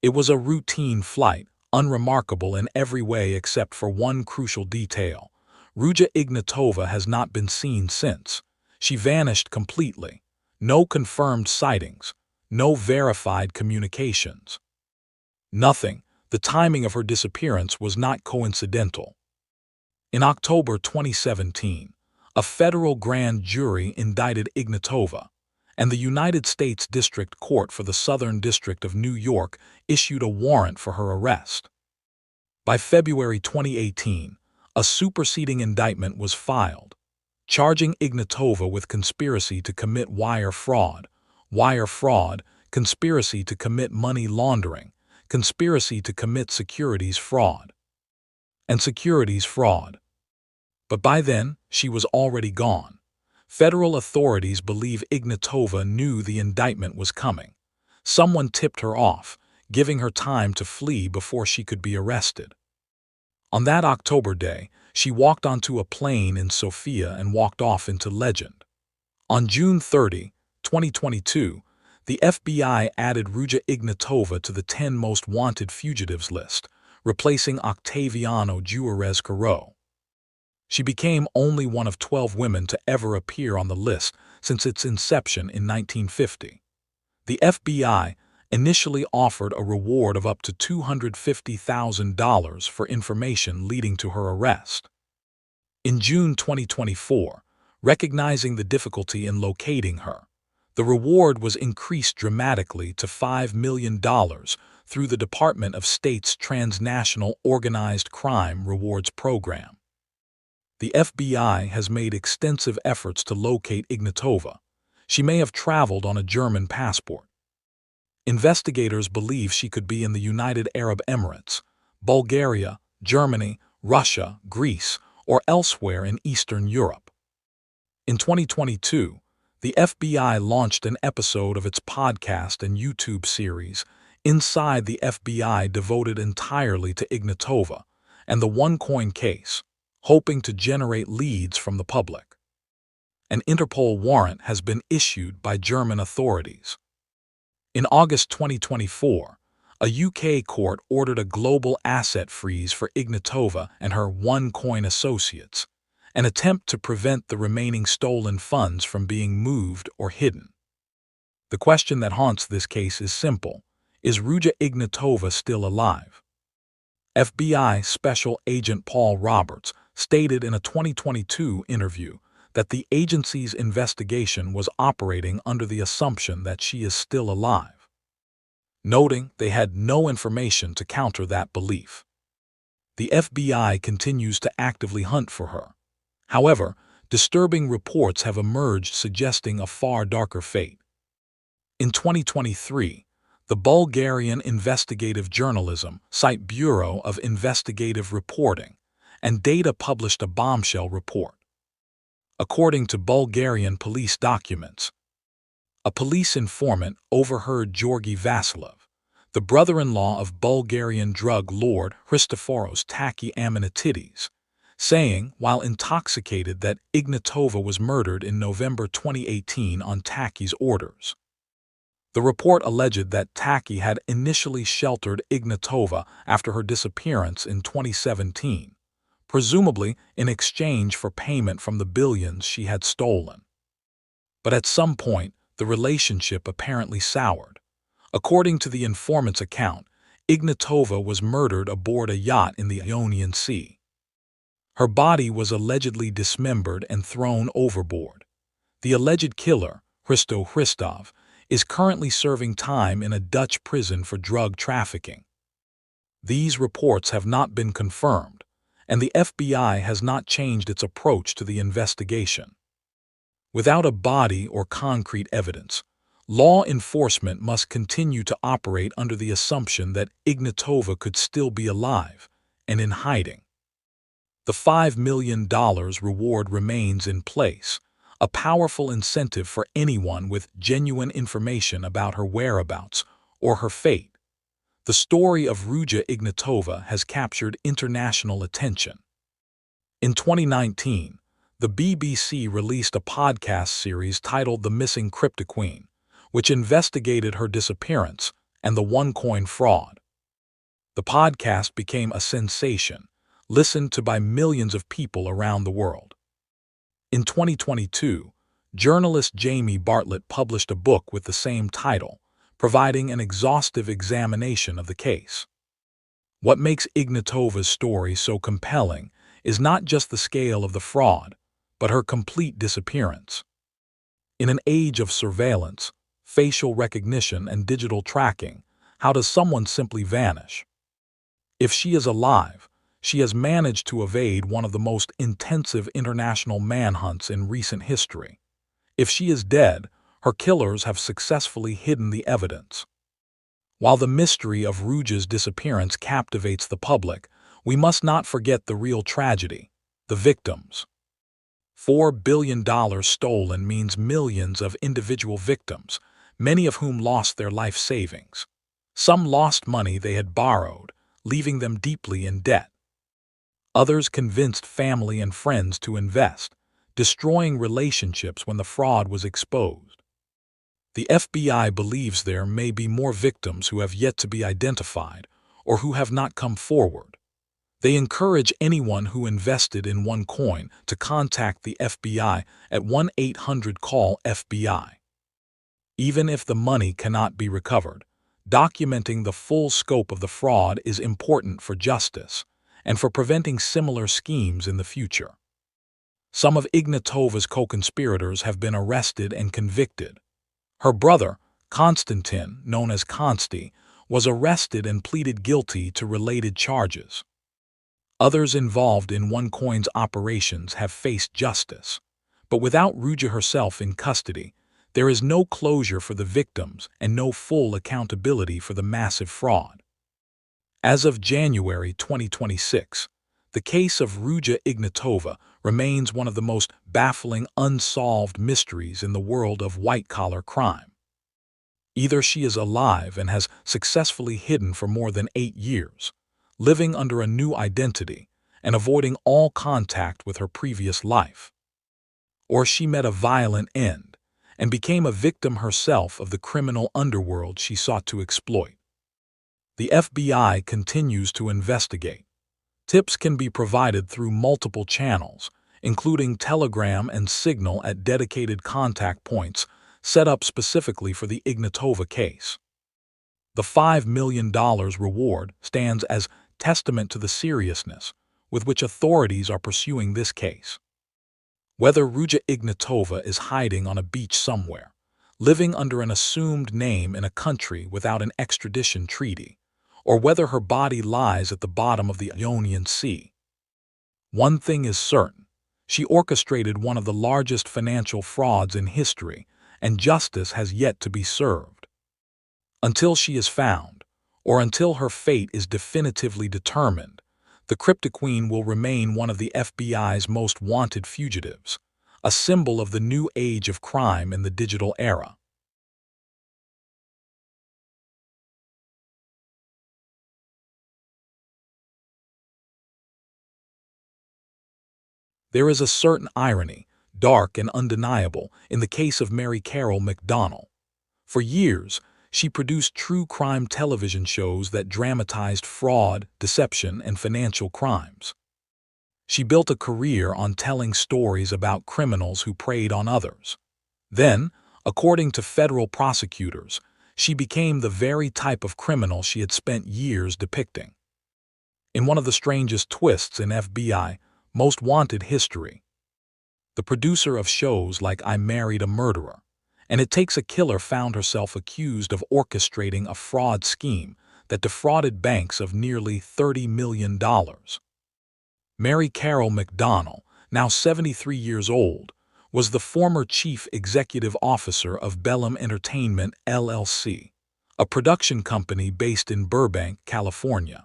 It was a routine flight, unremarkable in every way except for one crucial detail. Ruja Ignatova has not been seen since. She vanished completely. No confirmed sightings. No verified communications. Nothing. The timing of her disappearance was not coincidental. In October 2017, a federal grand jury indicted Ignatova, and the United States District Court for the Southern District of New York issued a warrant for her arrest. By February 2018, a superseding indictment was filed, charging Ignatova with conspiracy to commit wire fraud, conspiracy to commit money laundering, conspiracy to commit securities fraud, and securities fraud. But by then, she was already gone. Federal authorities believe Ignatova knew the indictment was coming. Someone tipped her off, giving her time to flee before she could be arrested. On that October day, she walked onto a plane in Sofia and walked off into legend. On June 30, 2022, the FBI added Ruja Ignatova to the 10 most wanted fugitives list, replacing Octaviano Juarez Caro. She became only one of 12 women to ever appear on the list since its inception in 1950. The FBI initially offered a reward of up to $250,000 for information leading to her arrest. In June 2024, recognizing the difficulty in locating her, the reward was increased dramatically to $5 million through the Department of State's Transnational Organized Crime Rewards Program. The FBI has made extensive efforts to locate Ignatova. She may have traveled on a German passport. Investigators believe she could be in the United Arab Emirates, Bulgaria, Germany, Russia, Greece, or elsewhere in Eastern Europe. In 2022, the FBI launched an episode of its podcast and YouTube series, Inside the FBI, devoted entirely to Ignatova and the OneCoin case, hoping to generate leads from the public. An Interpol warrant has been issued by German authorities. In August 2024, a UK court ordered a global asset freeze for Ignatova and her OneCoin associates, an attempt to prevent the remaining stolen funds from being moved or hidden. The question that haunts this case is simple: is Ruja Ignatova still alive? FBI Special Agent Paul Roberts stated in a 2022 interview that the agency's investigation was operating under the assumption that she is still alive, noting they had no information to counter that belief. The FBI continues to actively hunt for her. However, disturbing reports have emerged suggesting a far darker fate. In 2023, the Bulgarian investigative journalism site Bureau of Investigative Reporting and Data published a bombshell report. According to Bulgarian police documents, a police informant overheard Georgi Vasilov, the brother-in-law of Bulgarian drug lord Christoforos Taki Amanatides, saying while intoxicated that Ignatova was murdered in November 2018 on Taki's orders. The report alleged that Taki had initially sheltered Ignatova after her disappearance in 2017, presumably in exchange for payment from the billions she had stolen. But at some point, the relationship apparently soured. According to the informant's account, Ignatova was murdered aboard a yacht in the Ionian Sea. Her body was allegedly dismembered and thrown overboard. The alleged killer, Hristo Hristov, is currently serving time in a Dutch prison for drug trafficking. These reports have not been confirmed, and the FBI has not changed its approach to the investigation. Without a body or concrete evidence, law enforcement must continue to operate under the assumption that Ignatova could still be alive and in hiding. The $5 million reward remains in place, a powerful incentive for anyone with genuine information about her whereabouts or her fate. The story of Ruja Ignatova has captured international attention. In 2019, the BBC released a podcast series titled The Missing Crypto Queen, which investigated her disappearance and the OneCoin fraud. The podcast became a sensation, listened to by millions of people around the world. In 2022, journalist Jamie Bartlett published a book with the same title, providing an exhaustive examination of the case. What makes Ignatova's story so compelling is not just the scale of the fraud, but her complete disappearance. In an age of surveillance, facial recognition, and digital tracking, how does someone simply vanish? If she is alive, she has managed to evade one of the most intensive international manhunts in recent history. If she is dead, her killers have successfully hidden the evidence. While the mystery of Ruja's disappearance captivates the public, we must not forget the real tragedy: the victims. $4 billion stolen means millions of individual victims, many of whom lost their life savings. Some lost money they had borrowed, leaving them deeply in debt. Others convinced family and friends to invest, destroying relationships when the fraud was exposed. The FBI believes there may be more victims who have yet to be identified or who have not come forward. They encourage anyone who invested in OneCoin to contact the FBI at 1-800-CALL-FBI. Even if the money cannot be recovered, documenting the full scope of the fraud is important for justice and for preventing similar schemes in the future. Some of Ignatova's co-conspirators have been arrested and convicted. Her brother, Konstantin, known as Konsti, was arrested and pleaded guilty to related charges. Others involved in OneCoin's operations have faced justice, but without Ruja herself in custody, there is no closure for the victims and no full accountability for the massive fraud. As of January 2026, the case of Ruja Ignatova remains one of the most baffling unsolved mysteries in the world of white-collar crime. Either she is alive and has successfully hidden for more than 8 years, living under a new identity and avoiding all contact with her previous life, or she met a violent end and became a victim herself of the criminal underworld she sought to exploit. The FBI continues to investigate. Tips can be provided through multiple channels, including Telegram and Signal at dedicated contact points set up specifically for the Ignatova case. The $5 million reward stands as testament to the seriousness with which authorities are pursuing this case. Whether Ruja Ignatova is hiding on a beach somewhere, living under an assumed name in a country without an extradition treaty, or whether her body lies at the bottom of the Ionian Sea, one thing is certain: she orchestrated one of the largest financial frauds in history, and justice has yet to be served. Until she is found, or until her fate is definitively determined, the Crypto Queen will remain one of the FBI's most wanted fugitives, a symbol of the new age of crime in the digital era. There is a certain irony, dark and undeniable, in the case of Mary Carol Macdonald. For years, she produced true crime television shows that dramatized fraud, deception, and financial crimes. She built a career on telling stories about criminals who preyed on others. Then, according to federal prosecutors, she became the very type of criminal she had spent years depicting. In one of the strangest twists in FBI Most Wanted history, the producer of shows like I Married a Murderer and It Takes a Killer found herself accused of orchestrating a fraud scheme that defrauded banks of nearly $30 million. Mary Carol Macdonald, now 73 years old, was the former chief executive officer of Bellum Entertainment, LLC, a production company based in Burbank, California.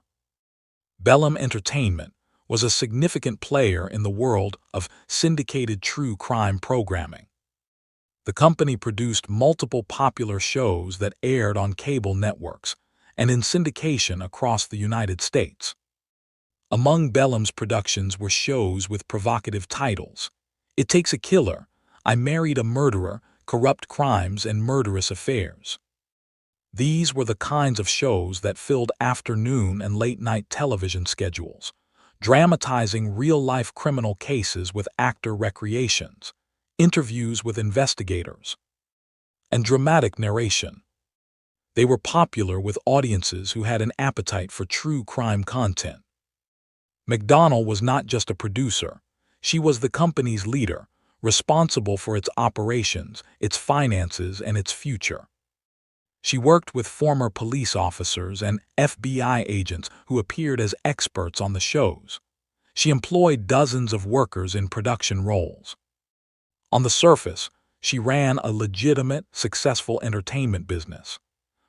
Bellum Entertainment was a significant player in the world of syndicated true crime programming. The company produced multiple popular shows that aired on cable networks and in syndication across the United States. Among Bellum's productions were shows with provocative titles: It Takes a Killer, I Married a Murderer, Corrupt Crimes and Murderous Affairs. These were the kinds of shows that filled afternoon and late-night television schedules, dramatizing real-life criminal cases with actor recreations, interviews with investigators, and dramatic narration. They were popular with audiences who had an appetite for true crime content. Macdonald was not just a producer, she was the company's leader, responsible for its operations, its finances, and its future. She worked with former police officers and FBI agents who appeared as experts on the shows. She employed dozens of workers in production roles. On the surface, she ran a legitimate, successful entertainment business.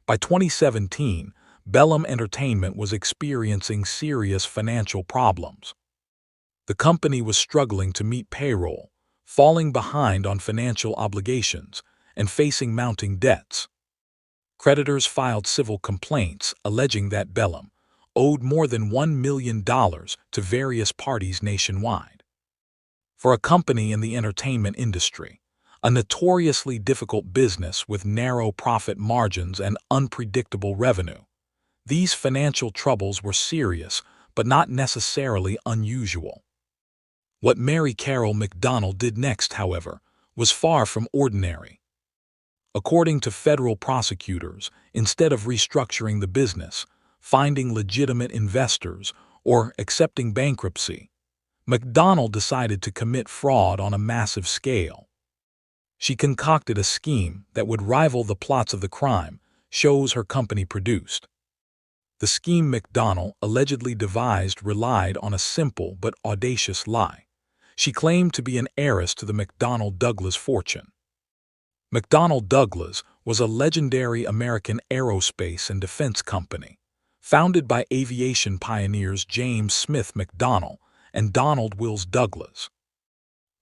By 2017, Bellum Entertainment was experiencing serious financial problems. The company was struggling to meet payroll, falling behind on financial obligations, and facing mounting debts. Creditors filed civil complaints alleging that Bellum owed more than $1 million to various parties nationwide. For a company in the entertainment industry, a notoriously difficult business with narrow profit margins and unpredictable revenue, these financial troubles were serious but not necessarily unusual. What Mary Carol Macdonald did next, however, was far from ordinary. According to federal prosecutors, instead of restructuring the business, finding legitimate investors, or accepting bankruptcy, Macdonald decided to commit fraud on a massive scale. She concocted a scheme that would rival the plots of the crime shows her company produced. The scheme Macdonald allegedly devised relied on a simple but audacious lie. She claimed to be an heiress to the McDonnell Douglas fortune. McDonnell Douglas was a legendary American aerospace and defense company, founded by aviation pioneers James Smith McDonnell and Donald Wills Douglas.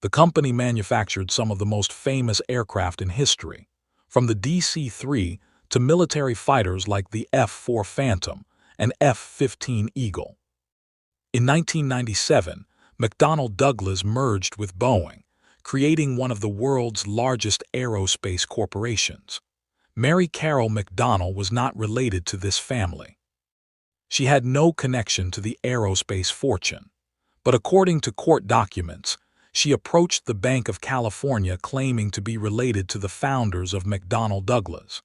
The company manufactured some of the most famous aircraft in history, from the DC-3 to military fighters like the F-4 Phantom and F-15 Eagle. In 1997, McDonnell Douglas merged with Boeing, creating one of the world's largest aerospace corporations. Mary Carol Macdonald was not related to this family. She had no connection to the aerospace fortune, but according to court documents, she approached the Bank of California claiming to be related to the founders of McDonnell Douglas.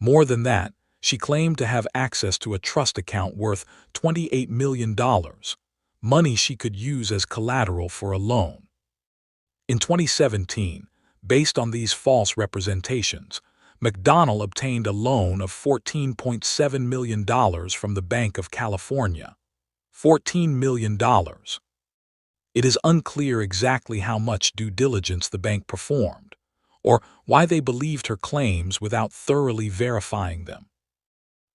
More than that, she claimed to have access to a trust account worth $28 million, money she could use as collateral for a loan. In 2017, based on these false representations, McDonnell obtained a loan of $14.7 million from the Bank of California. $14 million. It is unclear exactly how much due diligence the bank performed, or why they believed her claims without thoroughly verifying them.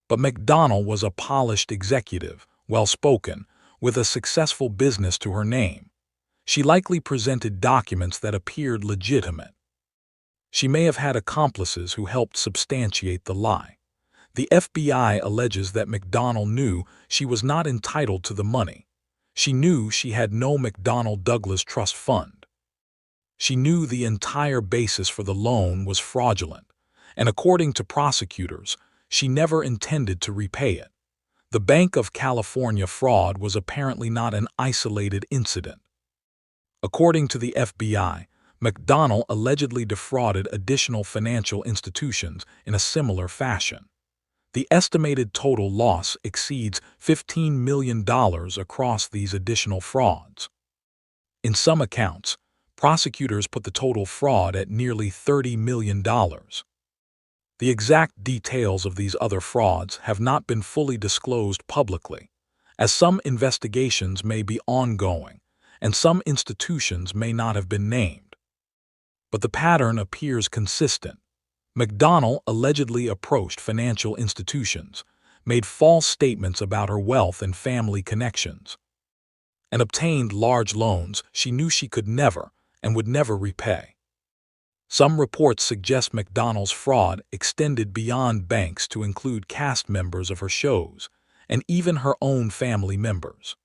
But McDonnell was a polished executive, well-spoken, with a successful business to her name. She likely presented documents that appeared legitimate. She may have had accomplices who helped substantiate the lie. The FBI alleges that McDonnell knew she was not entitled to the money. She knew she had no McDonnell Douglas Trust Fund. She knew the entire basis for the loan was fraudulent, and according to prosecutors, she never intended to repay it. The Bank of California fraud was apparently not an isolated incident. According to the FBI, McDonnell allegedly defrauded additional financial institutions in a similar fashion. The estimated total loss exceeds $15 million across these additional frauds. In some accounts, prosecutors put the total fraud at nearly $30 million. The exact details of these other frauds have not been fully disclosed publicly, as some investigations may be ongoing and some institutions may not have been named. But the pattern appears consistent. McDonnell allegedly approached financial institutions, made false statements about her wealth and family connections. and obtained large loans she knew she could never and would never repay. Some reports suggest Macdonald's fraud extended beyond banks to include cast members of her shows and even her own family members.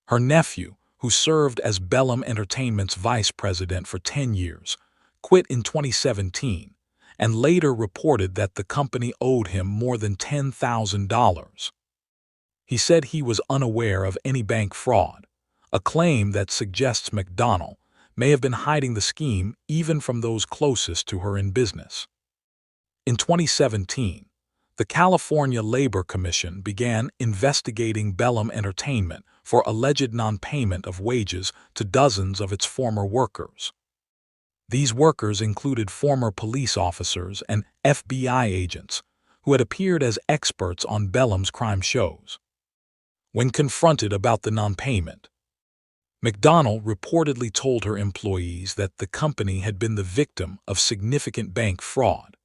Her nephew, who served as Bellum Entertainment's vice president for 10 years, quit in 2017 and later reported that the company owed him more than $10,000. He said he was unaware of any bank fraud, a claim that suggests Macdonald may have been hiding the scheme even from those closest to her in business. In 2017, the California Labor Commission began investigating Bellum Entertainment for alleged non-payment of wages to dozens of its former workers. These workers included former police officers and FBI agents who had appeared as experts on Bellum's crime shows. When confronted about the non-payment, Macdonald reportedly told her employees that the company had been the victim of significant bank fraud,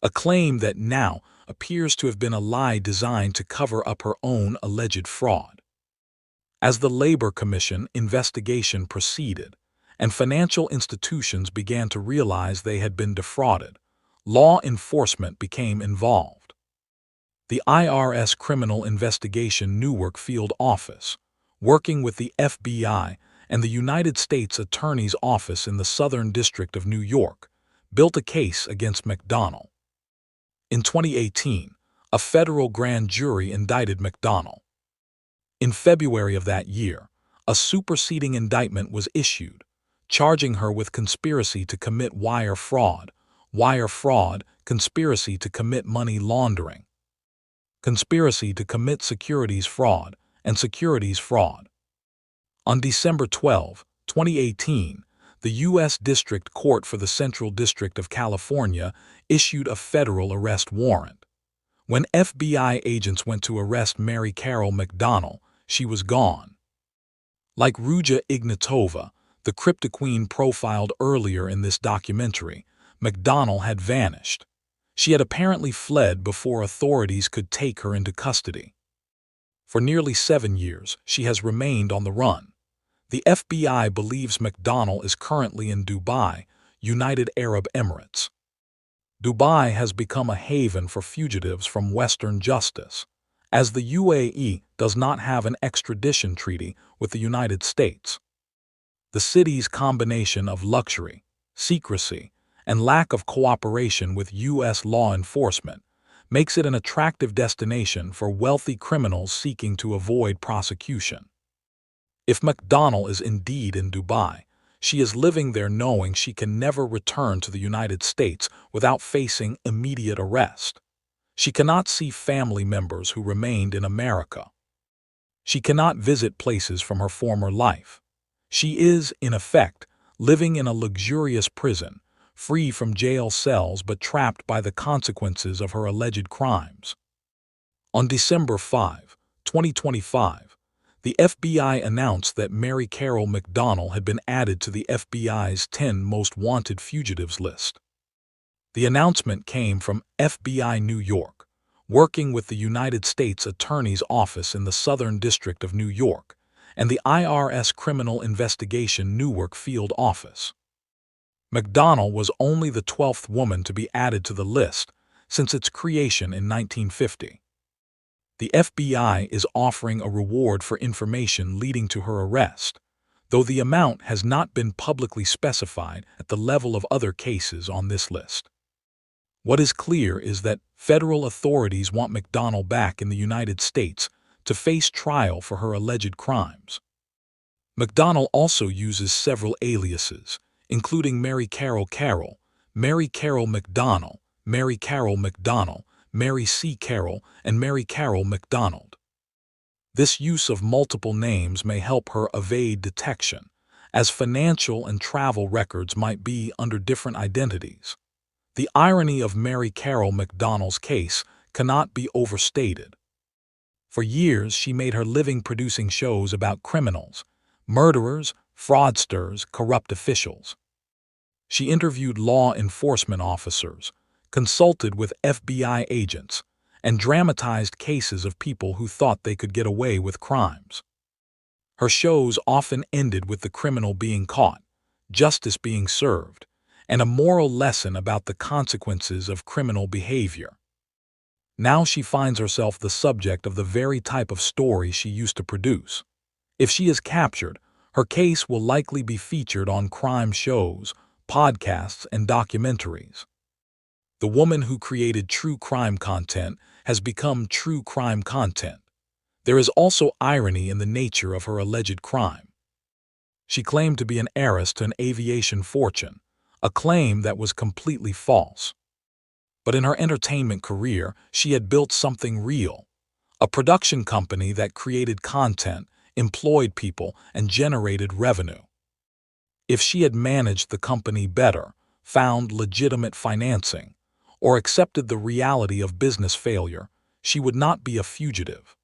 a claim that now appears to have been a lie designed to cover up her own alleged fraud. As the Labor Commission investigation proceeded and financial institutions began to realize they had been defrauded, law enforcement became involved. The IRS Criminal Investigation Newark Field Office, working with the FBI and the United States Attorney's Office in the Southern District of New York, built a case against Macdonald. In 2018, a federal grand jury indicted Macdonald. In February of that year, a superseding indictment was issued, charging her with conspiracy to commit wire fraud, conspiracy to commit money laundering, conspiracy to commit securities fraud, and securities fraud. On December 12, 2018, the U.S. District Court for the Central District of California issued a federal arrest warrant. When FBI agents went to arrest Mary Carol Macdonald, she was gone. Like Ruja Ignatova, the crypto queen profiled earlier in this documentary, Macdonald had vanished. She had apparently fled before authorities could take her into custody. For nearly 7 years, she has remained on the run. The FBI believes Macdonald is currently in Dubai, United Arab Emirates. Dubai has become a haven for fugitives from Western justice, as the UAE does not have an extradition treaty with the United States. The city's combination of luxury, secrecy, and lack of cooperation with U.S. law enforcement makes it an attractive destination for wealthy criminals seeking to avoid prosecution. If Macdonald is indeed in Dubai, she is living there knowing she can never return to the United States without facing immediate arrest. She cannot see family members who remained in America. She cannot visit places from her former life. She is, in effect, living in a luxurious prison, free from jail cells but trapped by the consequences of her alleged crimes. On December 5, 2025, the FBI announced that Mary Carol Macdonald had been added to the FBI's 10 most wanted fugitives list. The announcement came from FBI New York, working with the United States Attorney's Office in the Southern District of New York, and the IRS Criminal Investigation Newark Field Office. Macdonald was only the 12th woman to be added to the list since its creation in 1950. The FBI is offering a reward for information leading to her arrest, though the amount has not been publicly specified at the level of other cases on this list. What is clear is that federal authorities want Macdonald back in the United States to face trial for her alleged crimes. Macdonald also uses several aliases, including Mary Carol Carroll, Mary Carol Macdonald, Mary Carol Macdonald, Mary C. Carroll, and Mary Carol Macdonald. This use of multiple names may help her evade detection, as financial and travel records might be under different identities. The irony of Mary Carol Macdonald's case cannot be overstated. For years, she made her living producing shows about criminals, murderers, fraudsters, corrupt officials. She interviewed law enforcement officers, consulted with FBI agents, and dramatized cases of people who thought they could get away with crimes. Her shows often ended with the criminal being caught, justice being served, and a moral lesson about the consequences of criminal behavior. Now she finds herself the subject of the very type of story she used to produce. If she is captured, her case will likely be featured on crime shows, podcasts, and documentaries. The woman who created true crime content has become true crime content. There is also irony in the nature of her alleged crime. She claimed to be an heiress to an aviation fortune, a claim that was completely false. But in her entertainment career, she had built something real, a production company that created content, employed people, and generated revenue. If she had managed the company better, found legitimate financing, or accepted the reality of business failure, she would not be a fugitive.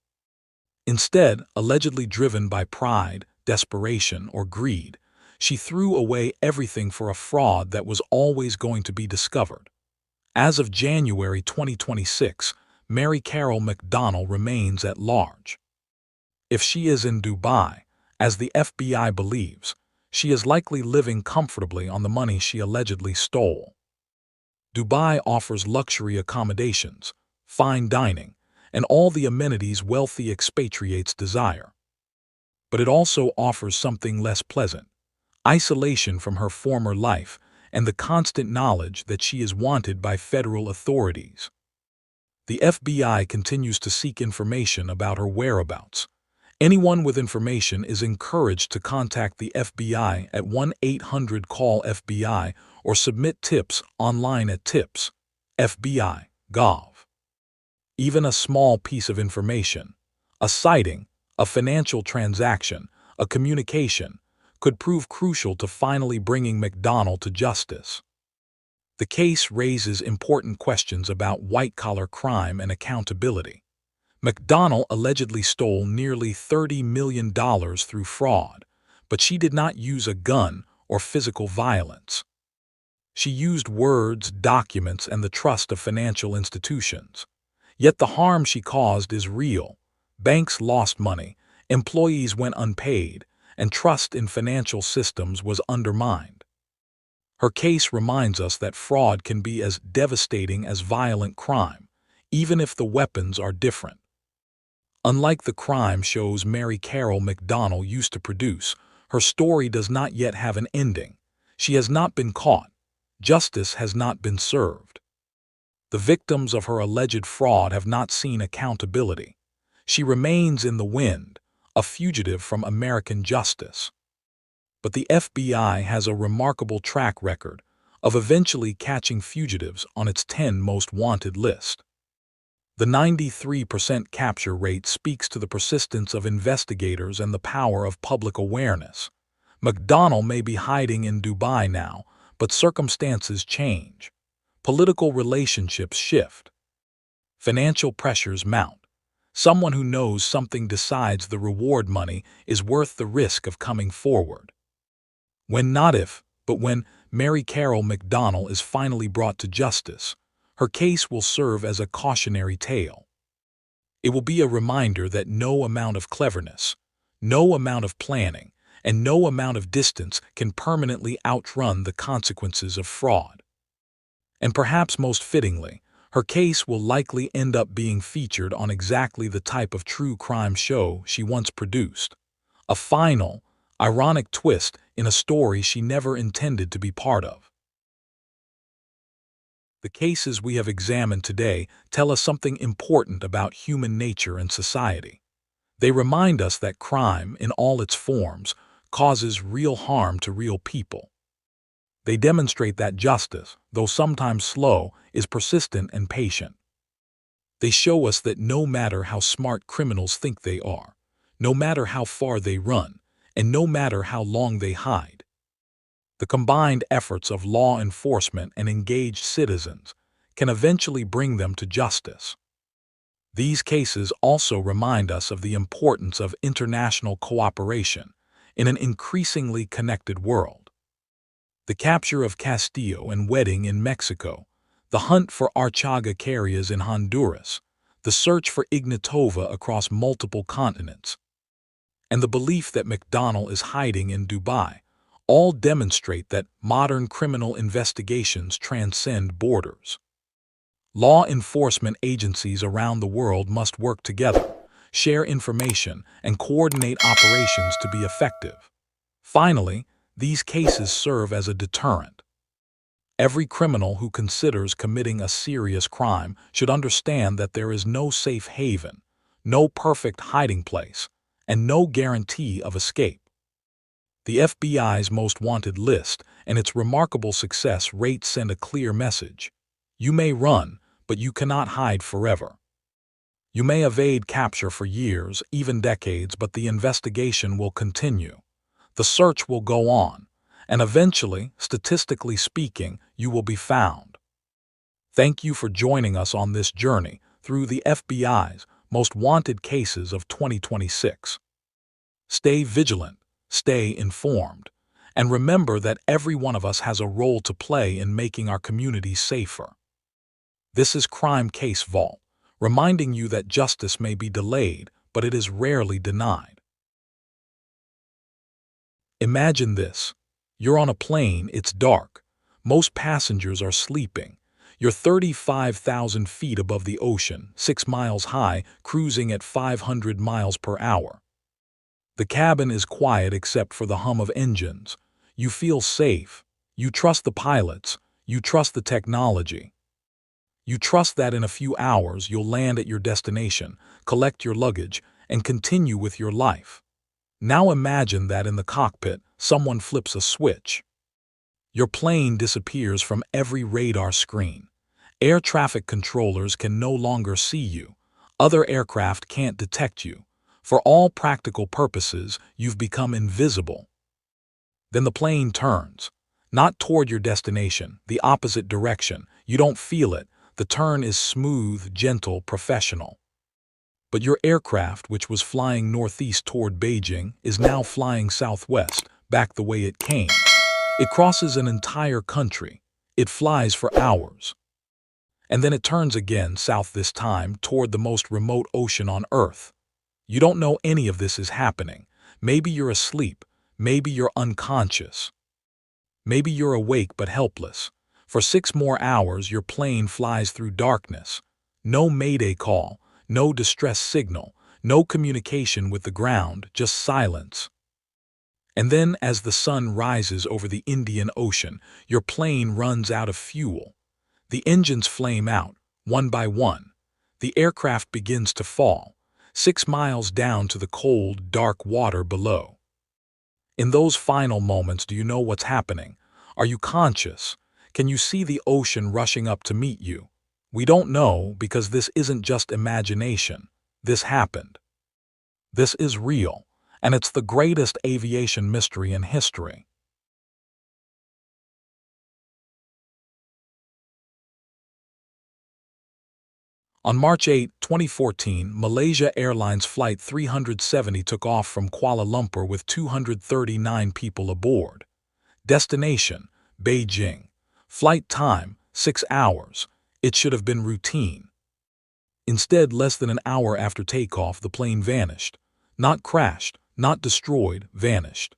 Instead, allegedly driven by pride, desperation, or greed, she threw away everything for a fraud that was always going to be discovered. As of January 2026, Mary Carol Macdonald remains at large. If she is in Dubai, as the FBI believes, she is likely living comfortably on the money she allegedly stole. Dubai offers luxury accommodations, fine dining, and all the amenities wealthy expatriates desire. But it also offers something less pleasant: isolation from her former life and the constant knowledge that she is wanted by federal authorities. The FBI continues to seek information about her whereabouts. Anyone with information is encouraged to contact the FBI at 1-800-CALL-FBI or submit tips online at tips.fbi.gov. Even a small piece of information, a sighting, a financial transaction, a communication, could prove crucial to finally bringing Macdonald to justice. The case raises important questions about white-collar crime and accountability. Macdonald allegedly stole nearly $30 million through fraud, but she did not use a gun or physical violence. She used words, documents, and the trust of financial institutions. Yet the harm she caused is real. Banks lost money, employees went unpaid, and trust in financial systems was undermined. Her case reminds us that fraud can be as devastating as violent crime, even if the weapons are different. Unlike the crime shows Mary Carol Macdonald used to produce, her story does not yet have an ending. She has not been caught. Justice has not been served. The victims of her alleged fraud have not seen accountability. She remains in the wind, a fugitive from American justice. But the FBI has a remarkable track record of eventually catching fugitives on its 10 most wanted list. The 93% capture rate speaks to the persistence of investigators and the power of public awareness. Macdonald may be hiding in Dubai now, but circumstances change. Political relationships shift. Financial pressures mount. Someone who knows something decides the reward money is worth the risk of coming forward. When not if, but when Mary Carol Macdonald is finally brought to justice, her case will serve as a cautionary tale. It will be a reminder that no amount of cleverness, no amount of planning, and no amount of distance can permanently outrun the consequences of fraud. And perhaps most fittingly, her case will likely end up being featured on exactly the type of true crime show she once produced. A final, ironic twist in a story she never intended to be part of. The cases we have examined today tell us something important about human nature and society. They remind us that crime, in all its forms, causes real harm to real people. They demonstrate that justice, though sometimes slow, is persistent and patient. They show us that no matter how smart criminals think they are, no matter how far they run, and no matter how long they hide, the combined efforts of law enforcement and engaged citizens can eventually bring them to justice. These cases also remind us of the importance of international cooperation in an increasingly connected world. The capture of Castillo and wedding in Mexico, the hunt for Archaga carriers in Honduras, the search for Ignatova across multiple continents. and the belief that Macdonald is hiding in Dubai all demonstrate that modern criminal investigations transcend borders. Law enforcement agencies around the world must work together, share information, and coordinate operations to be effective. Finally, these cases serve as a deterrent. Every criminal who considers committing a serious crime should understand that there is no safe haven, no perfect hiding place, and no guarantee of escape. The FBI's most wanted list and its remarkable success rate send a clear message. You may run, but you cannot hide forever. You may evade capture for years, even decades, but the investigation will continue. The search will go on, and eventually, statistically speaking, you will be found. Thank you for joining us on this journey through the FBI's most wanted cases of 2026. Stay vigilant, stay informed, and remember that every one of us has a role to play in making our communities safer. This is Crime Case Vault, reminding you that justice may be delayed, but it is rarely denied. Imagine this. You're on a plane, it's dark. Most passengers are sleeping. You're 35,000 feet above the ocean, 6 miles high, cruising at 500 miles per hour. The cabin is quiet except for the hum of engines. You feel safe. You trust the pilots. You trust the technology. You trust that in a few hours you'll land at your destination, collect your luggage, and continue with your life. Now imagine that in the cockpit, someone flips a switch. Your plane disappears from every radar screen. Air traffic controllers can no longer see you. Other aircraft can't detect you. For all practical purposes, you've become invisible. Then the plane turns. Not toward your destination, the opposite direction. You don't feel it. The turn is smooth, gentle, professional. But your aircraft, which was flying northeast toward Beijing, is now flying southwest, back the way it came. It crosses an entire country. It flies for hours. And then it turns again south, this time toward the most remote ocean on Earth. You don't know any of this is happening. Maybe you're asleep. Maybe you're unconscious. Maybe you're awake but helpless. For 6 more hours, your plane flies through darkness. No mayday call, no distress signal, no communication with the ground, just silence. And then, as the sun rises over the Indian Ocean, your plane runs out of fuel. The engines flame out, one by one. The aircraft begins to fall, 6 miles down to the cold, dark water below. In those final moments, do you know what's happening? Are you conscious? Can you see the ocean rushing up to meet you? We don't know because this isn't just imagination. This happened. This is real, and it's the greatest aviation mystery in history. On March 8, 2014, Malaysia Airlines Flight 370 took off from Kuala Lumpur with 239 people aboard. Destination: Beijing. Flight time: 6 hours. It should have been routine. Instead, less than an hour after takeoff, the plane vanished. Not crashed, not destroyed, vanished.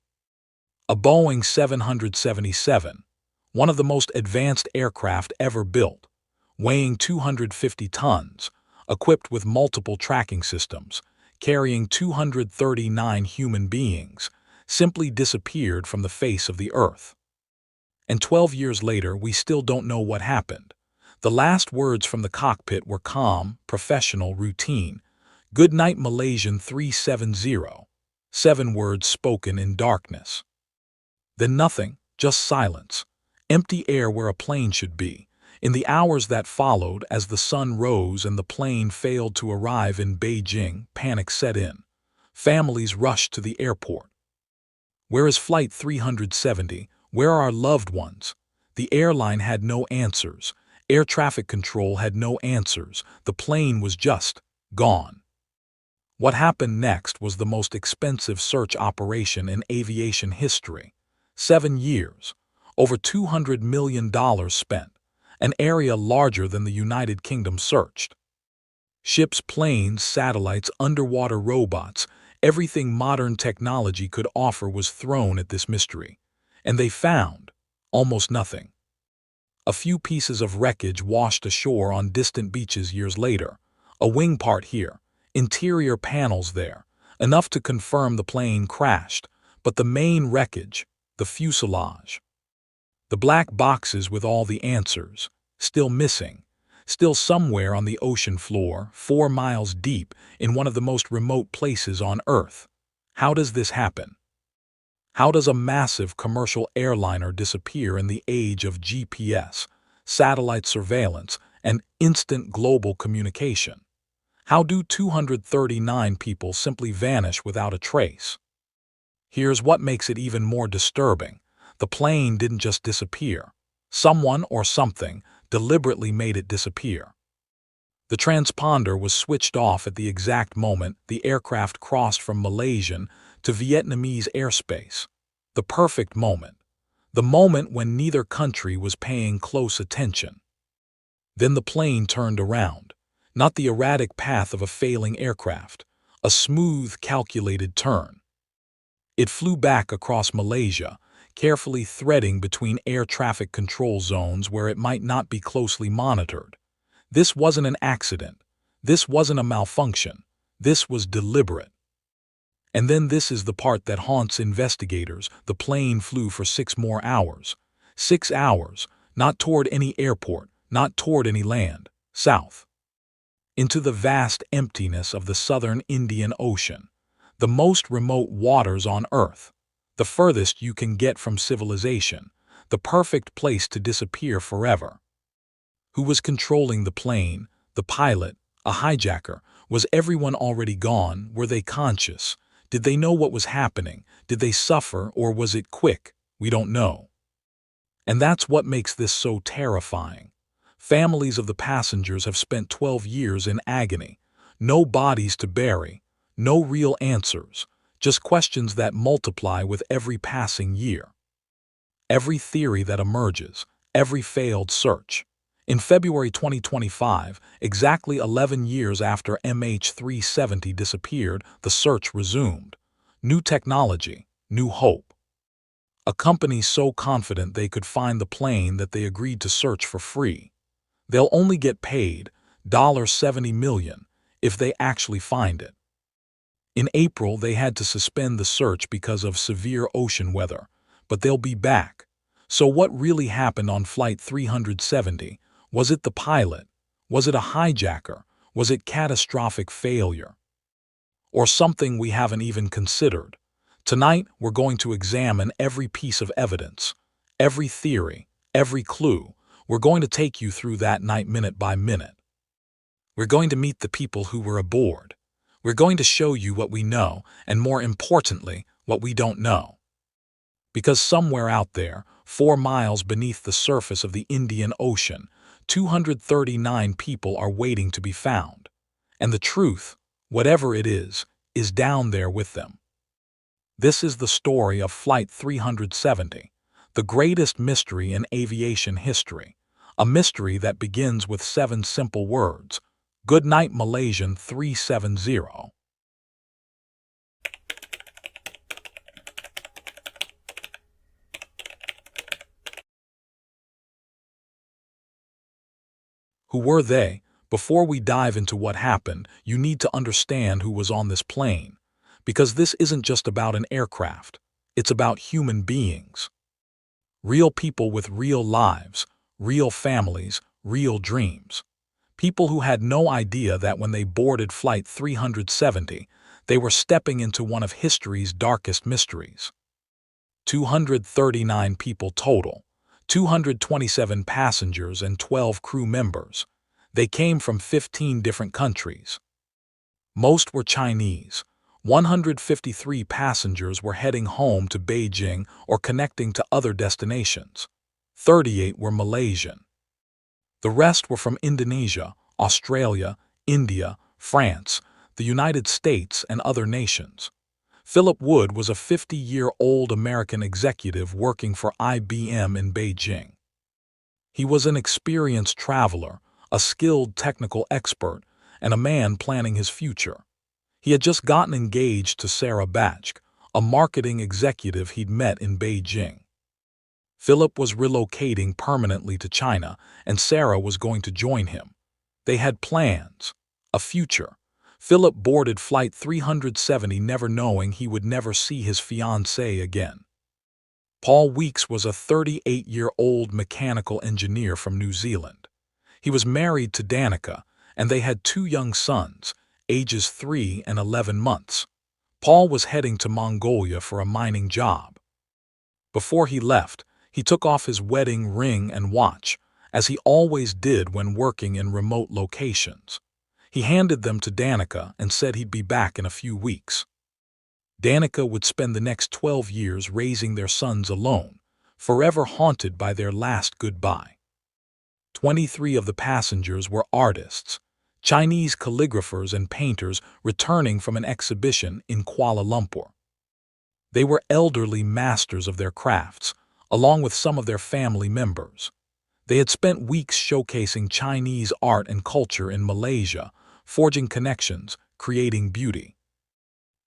A Boeing 777, one of the most advanced aircraft ever built, weighing 250 tons, equipped with multiple tracking systems, carrying 239 human beings, simply disappeared from the face of the earth. And 12 years later, we still don't know what happened. The last words from the cockpit were calm, professional, routine. "Good night, Malaysian 370. 7 words spoken in darkness. Then nothing, just silence. Empty air where a plane should be. In the hours that followed, as the sun rose and the plane failed to arrive in Beijing, panic set in. Families rushed to the airport. Where is Flight 370? Where are our loved ones? The airline had no answers. Air traffic control had no answers. The plane was just gone. What happened next was the most expensive search operation in aviation history. 7 years, over $200 million spent, an area larger than the United Kingdom searched. Ships, planes, satellites, underwater robots, Everything modern technology could offer was thrown at this mystery, and they found almost nothing. A few pieces of wreckage washed ashore on distant beaches years later, a wing part here, interior panels there, enough to confirm the plane crashed, but the main wreckage, the fuselage, the black boxes with all the answers, still missing, still somewhere on the ocean floor, 4 miles deep in one of the most remote places on Earth. How does this happen? How does a massive commercial airliner disappear in the age of GPS, satellite surveillance, and instant global communication? How do 239 people simply vanish without a trace? Here's what makes it even more disturbing. The plane didn't just disappear. Someone or something deliberately made it disappear. The transponder was switched off at the exact moment the aircraft crossed from Malaysian to Vietnamese airspace. The perfect moment. The moment when neither country was paying close attention. Then the plane turned around. Not the erratic path of a failing aircraft, a smooth, calculated turn. It flew back across Malaysia, carefully threading between air traffic control zones where it might not be closely monitored. This wasn't an accident. This wasn't a malfunction. This was deliberate. And then this is the part that haunts investigators. The plane flew for 6 more hours. 6 hours, not toward any airport, not toward any land, south. Into the vast emptiness of the southern Indian Ocean, the most remote waters on Earth, the furthest you can get from civilization, the perfect place to disappear forever. Who was controlling the plane? The pilot, a hijacker? Was everyone already gone? Were they conscious? Did they know what was happening? Did they suffer, or was it quick? We don't know. And that's what makes this so terrifying. Families of the passengers have spent 12 years in agony. No bodies to bury, no real answers, just questions that multiply with every passing year. Every theory that emerges, every failed search. In February 2025, exactly 11 years after MH370 disappeared, the search resumed. New technology, new hope. A company so confident they could find the plane that they agreed to search for free. They'll only get paid $70 million if they actually find it. In April, they had to suspend the search because of severe ocean weather, but they'll be back. So what really happened on Flight 370? Was it the pilot? Was it a hijacker? Was it catastrophic failure? Or something we haven't even considered? Tonight, we're going to examine every piece of evidence, every theory, every clue. We're going to take you through that night minute by minute. We're going to meet the people who were aboard. We're going to show you what we know, and more importantly, what we don't know. Because somewhere out there, 4 miles beneath the surface of the Indian Ocean, 239 people are waiting to be found. And the truth, whatever it is down there with them. This is the story of Flight 370, the greatest mystery in aviation history. A mystery that begins with 7 simple words. Good night, Malaysian 370. Who were they? Before we dive into what happened, you need to understand who was on this plane. Because this isn't just about an aircraft. It's about human beings. Real people with real lives, real families, real dreams. People who had no idea that when they boarded Flight 370, they were stepping into one of history's darkest mysteries. 239 people total, 227 passengers and 12 crew members. They came from 15 different countries. Most were Chinese. 153 passengers were heading home to Beijing or connecting to other destinations. 38 were Malaysian. The rest were from Indonesia, Australia, India, France, the United States, and other nations. Philip Wood was a 50-year-old American executive working for IBM in Beijing. He was an experienced traveler, a skilled technical expert, and a man planning his future. He had just gotten engaged to Sarah Batchk, a marketing executive he'd met in Beijing. Philip was relocating permanently to China, and Sarah was going to join him. They had plans, a future. Philip boarded Flight 370 never knowing he would never see his fiancée again. Paul Weeks was a 38-year-old mechanical engineer from New Zealand. He was married to Danica, and they had 2 young sons, ages 3 and 11 months. Paul was heading to Mongolia for a mining job. Before he left, he took off his wedding ring and watch, as he always did when working in remote locations. He handed them to Danica and said he'd be back in a few weeks. Danica would spend the next 12 years raising their sons alone, forever haunted by their last goodbye. 23 of the passengers were artists, Chinese calligraphers and painters returning from an exhibition in Kuala Lumpur. They were elderly masters of their crafts, along with some of their family members. They had spent weeks showcasing Chinese art and culture in Malaysia, forging connections, creating beauty.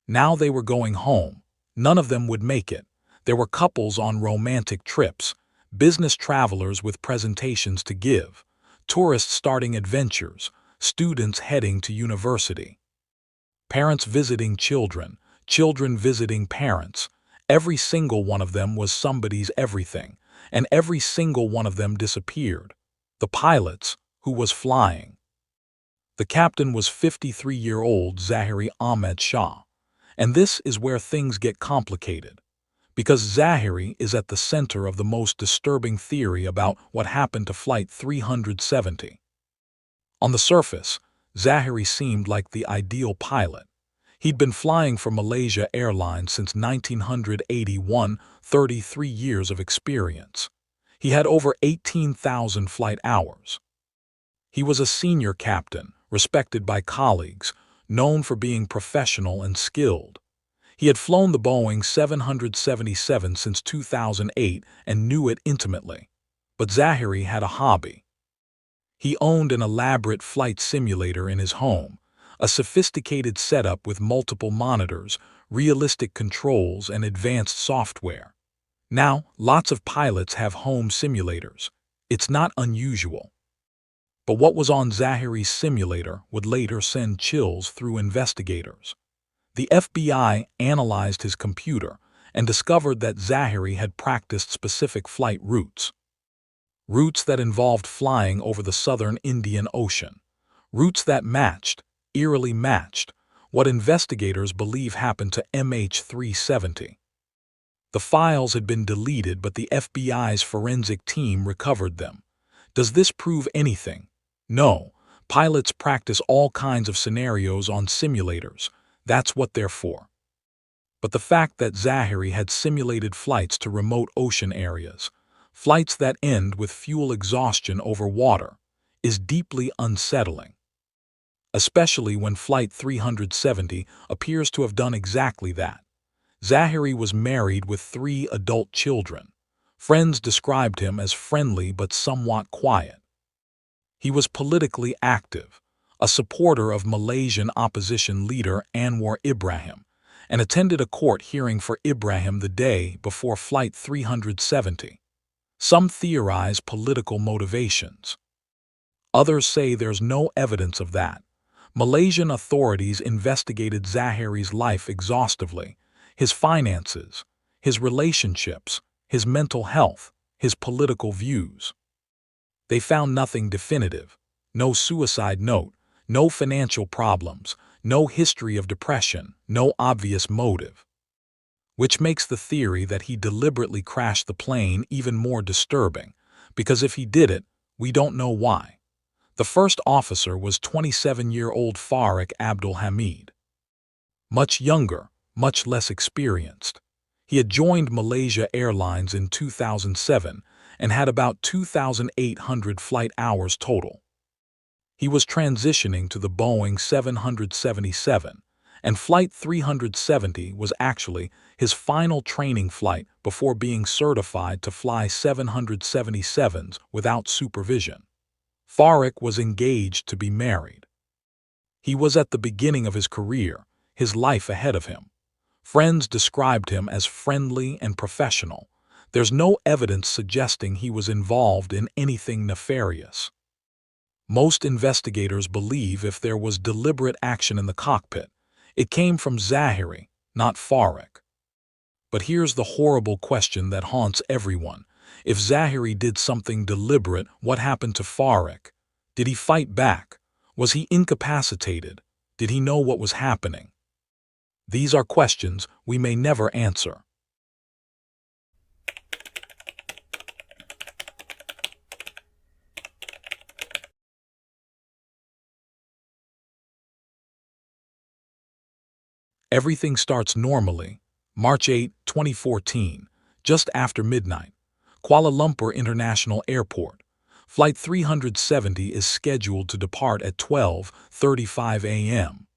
Now they were going home. None of them would make it. There were couples on romantic trips, business travelers with presentations to give, tourists starting adventures, students heading to university. Parents visiting children, children visiting parents. Every single one of them was somebody's everything, and every single one of them disappeared. The pilots, who was flying. The captain was 53-year-old Zahiri Ahmed Shah. And this is where things get complicated, because Zahiri is at the center of the most disturbing theory about what happened to Flight 370. On the surface, Zahiri seemed like the ideal pilot. He'd been flying for Malaysia Airlines since 1981, 33 years of experience. He had over 18,000 flight hours. He was a senior captain, respected by colleagues, known for being professional and skilled. He had flown the Boeing 777 since 2008 and knew it intimately. But Zahiri had a hobby. He owned an elaborate flight simulator in his home, a sophisticated setup with multiple monitors, realistic controls, and advanced software. Now, lots of pilots have home simulators. It's not unusual. But what was on Zahiri's simulator would later send chills through investigators. The FBI analyzed his computer and discovered that Zahiri had practiced specific flight routes. Routes that involved flying over the southern Indian Ocean. Routes that eerily matched, what investigators believe happened to MH370. The files had been deleted, but the FBI's forensic team recovered them. Does this prove anything? No. Pilots practice all kinds of scenarios on simulators. That's what they're for. But the fact that Zahiri had simulated flights to remote ocean areas, flights that end with fuel exhaustion over water, is deeply unsettling. Especially when Flight 370 appears to have done exactly that. Zahiri was married with 3 adult children. Friends described him as friendly but somewhat quiet. He was politically active, a supporter of Malaysian opposition leader Anwar Ibrahim, and attended a court hearing for Ibrahim the day before Flight 370. Some theorize political motivations. Others say there's no evidence of that. Malaysian authorities investigated Zahiri's life exhaustively, his finances, his relationships, his mental health, his political views. They found nothing definitive, no suicide note, no financial problems, no history of depression, no obvious motive. Which makes the theory that he deliberately crashed the plane even more disturbing, because if he did it, we don't know why. The first officer was 27-year-old Farik Abdul Hamid. Much younger, much less experienced. He had joined Malaysia Airlines in 2007 and had about 2,800 flight hours total. He was transitioning to the Boeing 777, and Flight 370 was actually his final training flight before being certified to fly 777s without supervision. Farik was engaged to be married. He was at the beginning of his career. his life ahead of him. Friends described him as friendly and professional. There's no evidence suggesting he was involved in anything nefarious. Most investigators believe if there was deliberate action in the cockpit, it came from Zahiri, not Farik. But here's the horrible question that haunts everyone. If Zahiri did something deliberate, what happened to Farik? Did he fight back? Was he incapacitated? Did he know what was happening? These are questions we may never answer. Everything starts normally. March 8, 2014, just after midnight. Kuala Lumpur International Airport. Flight 370 is scheduled to depart at 12:35 a.m.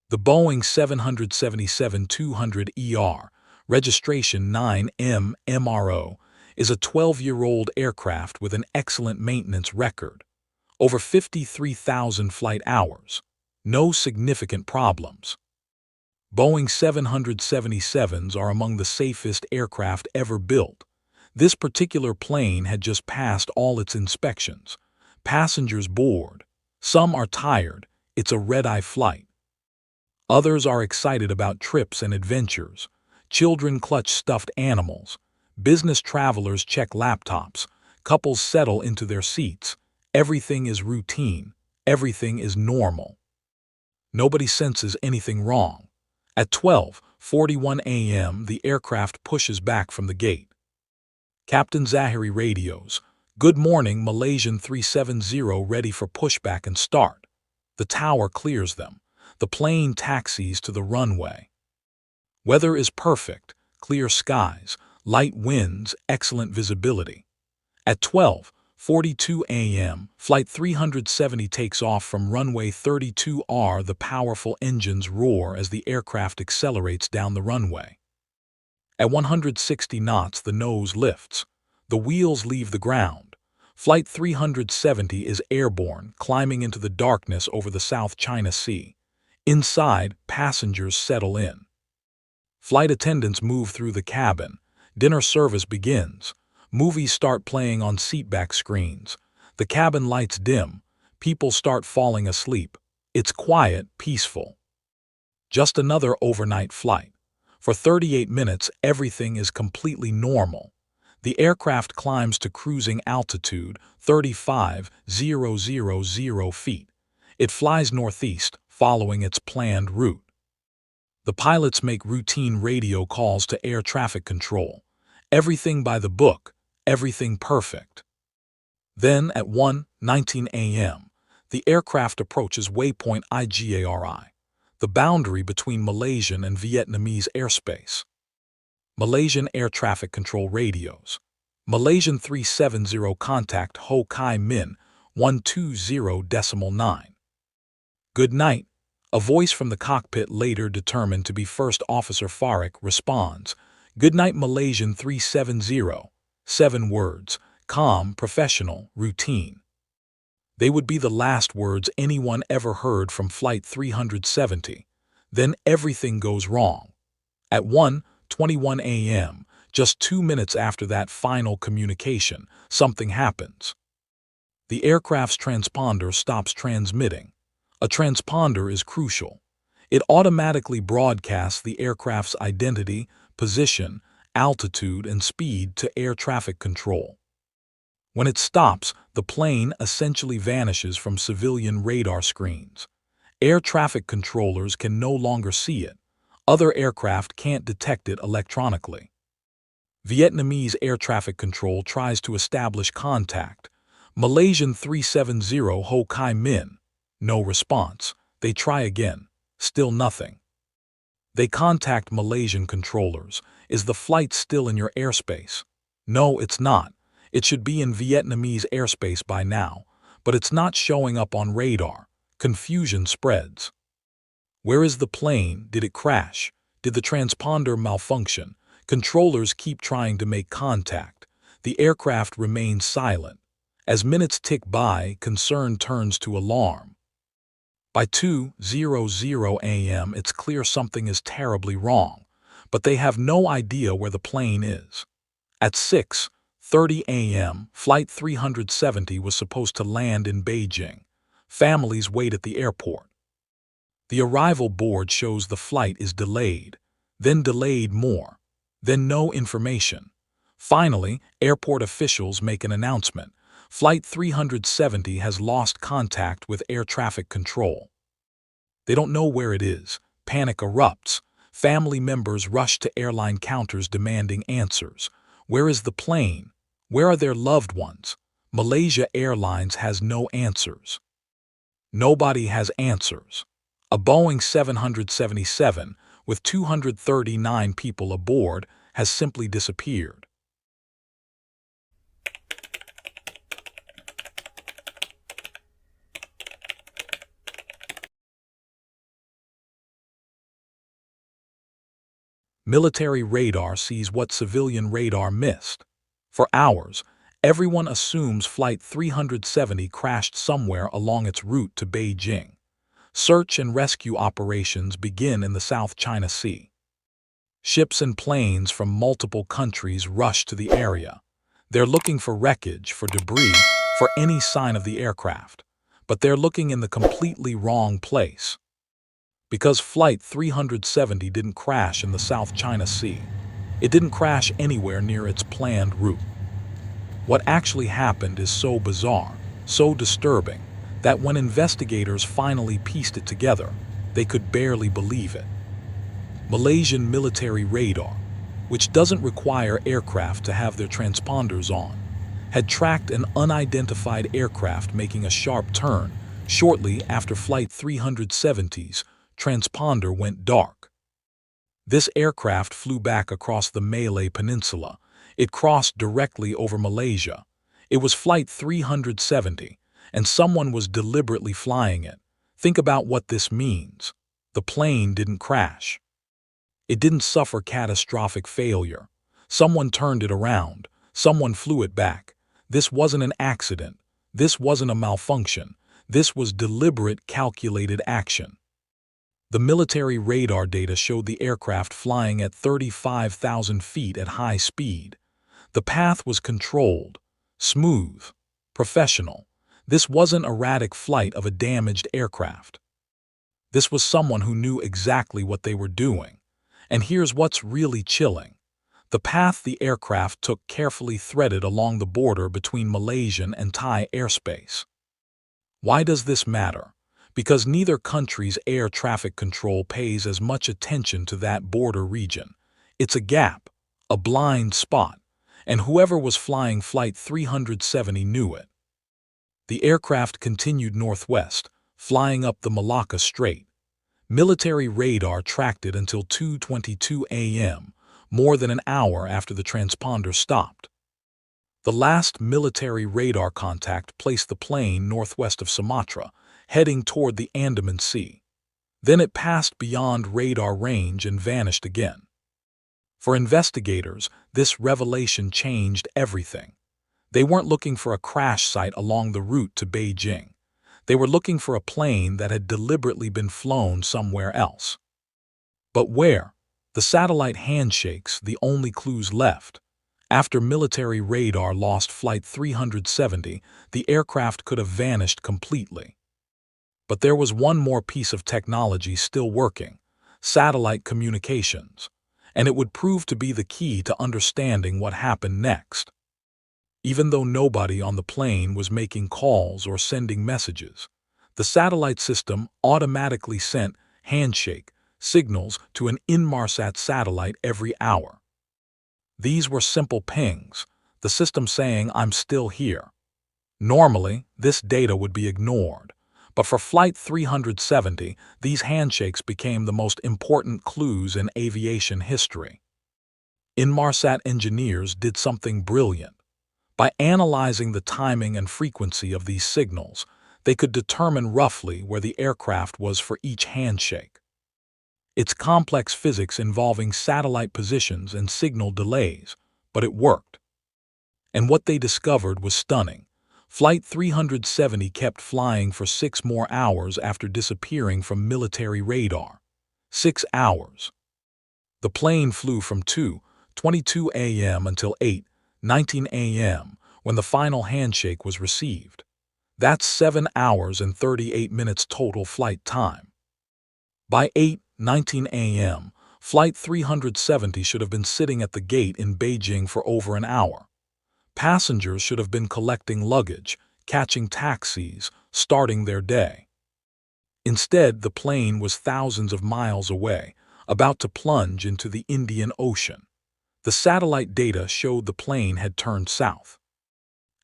The Boeing 777-200ER, registration 9M MRO, is a 12-year-old aircraft with an excellent maintenance record. Over 53,000 flight hours. No significant problems. Boeing 777s are among the safest aircraft ever built. This particular plane had just passed all its inspections. Passengers board. Some are tired. It's a red-eye flight. Others are excited about trips and adventures. Children clutch stuffed animals. Business travelers check laptops. Couples settle into their seats. Everything is routine. Everything is normal. Nobody senses anything wrong. At 12:41 a.m., the aircraft pushes back from the gate. Captain Zahiri radios, "Good morning, Malaysian 370 ready for pushback and start." The tower clears them. The plane taxis to the runway. Weather is perfect, clear skies, light winds, excellent visibility. At 12:42 a.m., Flight 370 takes off from runway 32R. The powerful engines roar as the aircraft accelerates down the runway. At 160 knots, the nose lifts. The wheels leave the ground. Flight 370 is airborne, climbing into the darkness over the South China Sea. Inside, passengers settle in. Flight attendants move through the cabin. Dinner service begins. Movies start playing on seatback screens. The cabin lights dim. People start falling asleep. It's quiet, peaceful. Just another overnight flight. For 38 minutes, everything is completely normal. The aircraft climbs to cruising altitude, 35,000 feet. It flies northeast, following its planned route. The pilots make routine radio calls to air traffic control. Everything by the book, everything perfect. Then, at 1:19 a.m., the aircraft approaches waypoint IGARI, the boundary between Malaysian and Vietnamese airspace. Malaysian Air Traffic Control radios. Malaysian 370 contact Ho Chi Minh 120.9. Good night. A voice from the cockpit, later determined to be First Officer Farik, responds, "Good night, Malaysian 370. 7 words, calm, professional, routine. They would be the last words anyone ever heard from Flight 370. Then everything goes wrong. At 1:21 a.m., just 2 minutes after that final communication, something happens. The aircraft's transponder stops transmitting. A transponder is crucial. It automatically broadcasts the aircraft's identity, position, altitude, and speed to air traffic control. When it stops, the plane essentially vanishes from civilian radar screens. Air traffic controllers can no longer see it. Other aircraft can't detect it electronically. Vietnamese air traffic control tries to establish contact. Malaysian 370 Ho Chi Minh. No response. They try again. Still nothing. They contact Malaysian controllers. Is the flight still in your airspace? No, it's not. It should be in Vietnamese airspace by now, but it's not showing up on radar. Confusion spreads. Where is the plane? Did it crash? Did the transponder malfunction? Controllers keep trying to make contact. The aircraft remains silent. As minutes tick by, concern turns to alarm. By 2:00 a.m., it's clear something is terribly wrong, but they have no idea where the plane is. At 6:30 a.m., Flight 370 was supposed to land in Beijing. Families wait at the airport. The arrival board shows the flight is delayed, then delayed more, then no information. Finally, airport officials make an announcement. Flight 370 has lost contact with air traffic control. They don't know where it is. Panic erupts. Family members rush to airline counters demanding answers. Where is the plane? Where are their loved ones? Malaysia Airlines has no answers. Nobody has answers. A Boeing 777, with 239 people aboard, has simply disappeared. Military radar sees what civilian radar missed. For hours, everyone assumes Flight 370 crashed somewhere along its route to Beijing. Search and rescue operations begin in the South China Sea. Ships and planes from multiple countries rush to the area. They're looking for wreckage, for debris, for any sign of the aircraft. But they're looking in the completely wrong place. Because Flight 370 didn't crash in the South China Sea. It didn't crash anywhere near its planned route. What actually happened is so bizarre, so disturbing, that when investigators finally pieced it together, they could barely believe it. Malaysian military radar, which doesn't require aircraft to have their transponders on, had tracked an unidentified aircraft making a sharp turn shortly after Flight 370's transponder went dark. This aircraft flew back across the Malay Peninsula. It crossed directly over Malaysia. It was Flight 370, and someone was deliberately flying it. Think about what this means. The plane didn't crash. It didn't suffer catastrophic failure. Someone turned it around. Someone flew it back. This wasn't an accident. This wasn't a malfunction. This was deliberate, calculated action. The military radar data showed the aircraft flying at 35,000 feet at high speed. The path was controlled, smooth, professional. This wasn't erratic flight of a damaged aircraft. This was someone who knew exactly what they were doing. And here's what's really chilling. The path the aircraft took carefully threaded along the border between Malaysian and Thai airspace. Why does this matter? Because neither country's air traffic control pays as much attention to that border region. It's a gap, a blind spot, and whoever was flying Flight 370 knew it. The aircraft continued northwest, flying up the Malacca Strait. Military radar tracked it until 2:22 a.m., more than an hour after the transponder stopped. The last military radar contact placed the plane northwest of Sumatra, heading toward the Andaman Sea. Then it passed beyond radar range and vanished again. For investigators, this revelation changed everything. They weren't looking for a crash site along the route to Beijing. They were looking for a plane that had deliberately been flown somewhere else. But where? The satellite handshakes, the only clues left. After military radar lost Flight 370, the aircraft could have vanished completely. But there was one more piece of technology still working: satellite communications. And it would prove to be the key to understanding what happened next. Even though nobody on the plane was making calls or sending messages, the satellite system automatically sent handshake signals to an Inmarsat satellite every hour. These were simple pings, the system saying, "I'm still here." Normally, this data would be ignored, but for Flight 370, these handshakes became the most important clues in aviation history. Inmarsat engineers did something brilliant. By analyzing the timing and frequency of these signals, they could determine roughly where the aircraft was for each handshake. It's complex physics involving satellite positions and signal delays, but it worked. And what they discovered was stunning. Flight 370 kept flying for 6 more hours after disappearing from military radar. 6 hours. The plane flew from 2:22 a.m. until 8:19 a.m. when the final handshake was received. That's 7 hours and 38 minutes total flight time. By 8:19 a.m., Flight 370 should have been sitting at the gate in Beijing for over an hour. Passengers should have been collecting luggage, catching taxis, starting their day. Instead, the plane was thousands of miles away, about to plunge into the Indian Ocean. The satellite data showed the plane had turned south.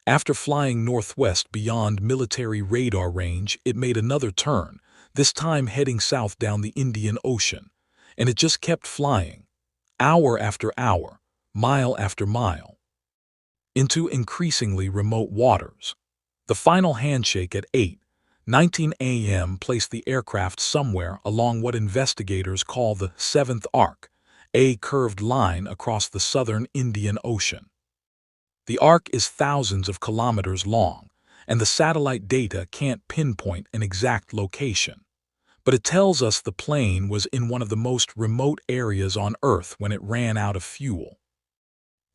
After flying northwest beyond military radar range, it made another turn, this time heading south down the Indian Ocean, and it just kept flying, hour after hour, mile after mile, into increasingly remote waters. The final handshake at 8:19 a.m. placed the aircraft somewhere along what investigators call the 7th arc, a curved line across the southern Indian Ocean. The arc is thousands of kilometers long, and the satellite data can't pinpoint an exact location. But it tells us the plane was in one of the most remote areas on Earth when it ran out of fuel.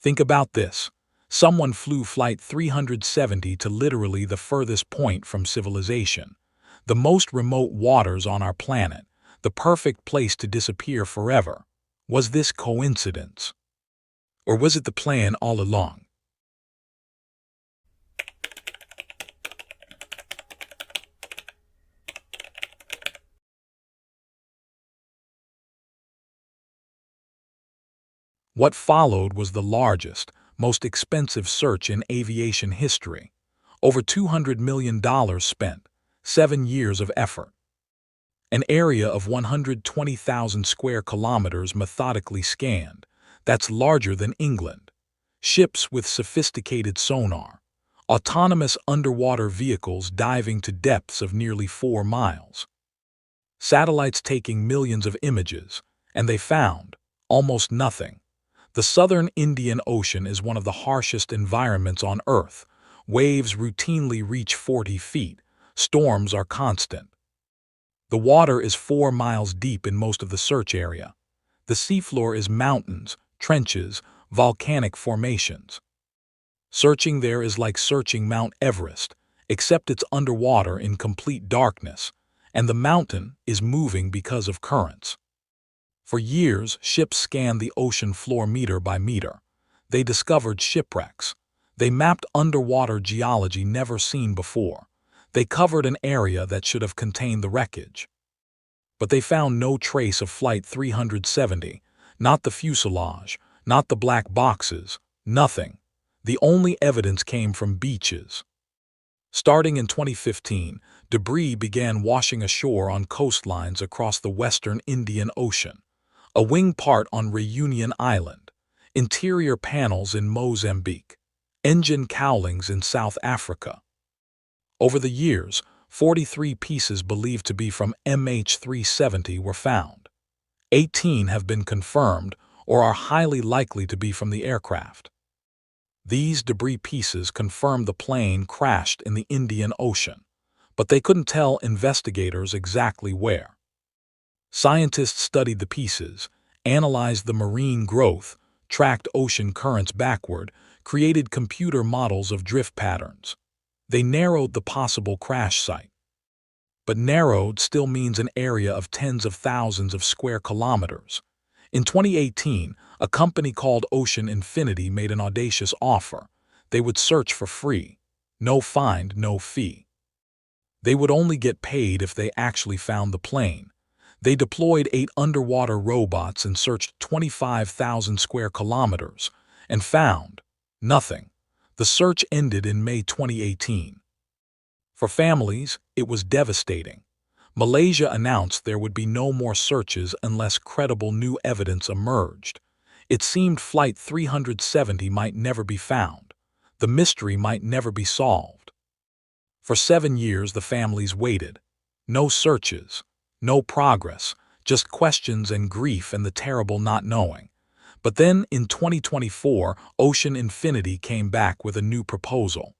Think about this. Someone flew Flight 370 to literally the furthest point from civilization, the most remote waters on our planet, the perfect place to disappear forever. Was this coincidence? Or was it the plan all along? What followed was the largest, most expensive search in aviation history. Over $200 million spent, 7 years of effort. An area of 120,000 square kilometers methodically scanned. That's larger than England. Ships with sophisticated sonar. Autonomous underwater vehicles diving to depths of nearly 4 miles. Satellites taking millions of images, and they found almost nothing. The southern Indian Ocean is one of the harshest environments on Earth. Waves routinely reach 40 feet. Storms are constant. The water is 4 miles deep in most of the search area. The seafloor is mountains, trenches, volcanic formations. Searching there is like searching Mount Everest, except it's underwater in complete darkness, and the mountain is moving because of currents. For years, ships scanned the ocean floor meter by meter. They discovered shipwrecks. They mapped underwater geology never seen before. They covered an area that should have contained the wreckage. But they found no trace of Flight 370, not the fuselage, not the black boxes, nothing. The only evidence came from beaches. Starting in 2015, debris began washing ashore on coastlines across the western Indian Ocean. A wing part on Reunion Island, interior panels in Mozambique, engine cowlings in South Africa. Over the years, 43 pieces believed to be from MH370 were found. 18 have been confirmed or are highly likely to be from the aircraft. These debris pieces confirmed the plane crashed in the Indian Ocean, but they couldn't tell investigators exactly where. Scientists studied the pieces, analyzed the marine growth, tracked ocean currents backward, created computer models of drift patterns. They narrowed the possible crash site. But narrowed still means an area of tens of thousands of square kilometers. In 2018, a company called Ocean Infinity made an audacious offer. They would search for free. No find, no fee. They would only get paid if they actually found the plane. They deployed 8 underwater robots and searched 25,000 square kilometers and found nothing. The search ended in May 2018. For families, it was devastating. Malaysia announced there would be no more searches unless credible new evidence emerged. It seemed Flight 370 might never be found. The mystery might never be solved. For 7 years, the families waited. No searches. No progress, just questions and grief and the terrible not knowing. But then, in 2024, Ocean Infinity came back with a new proposal.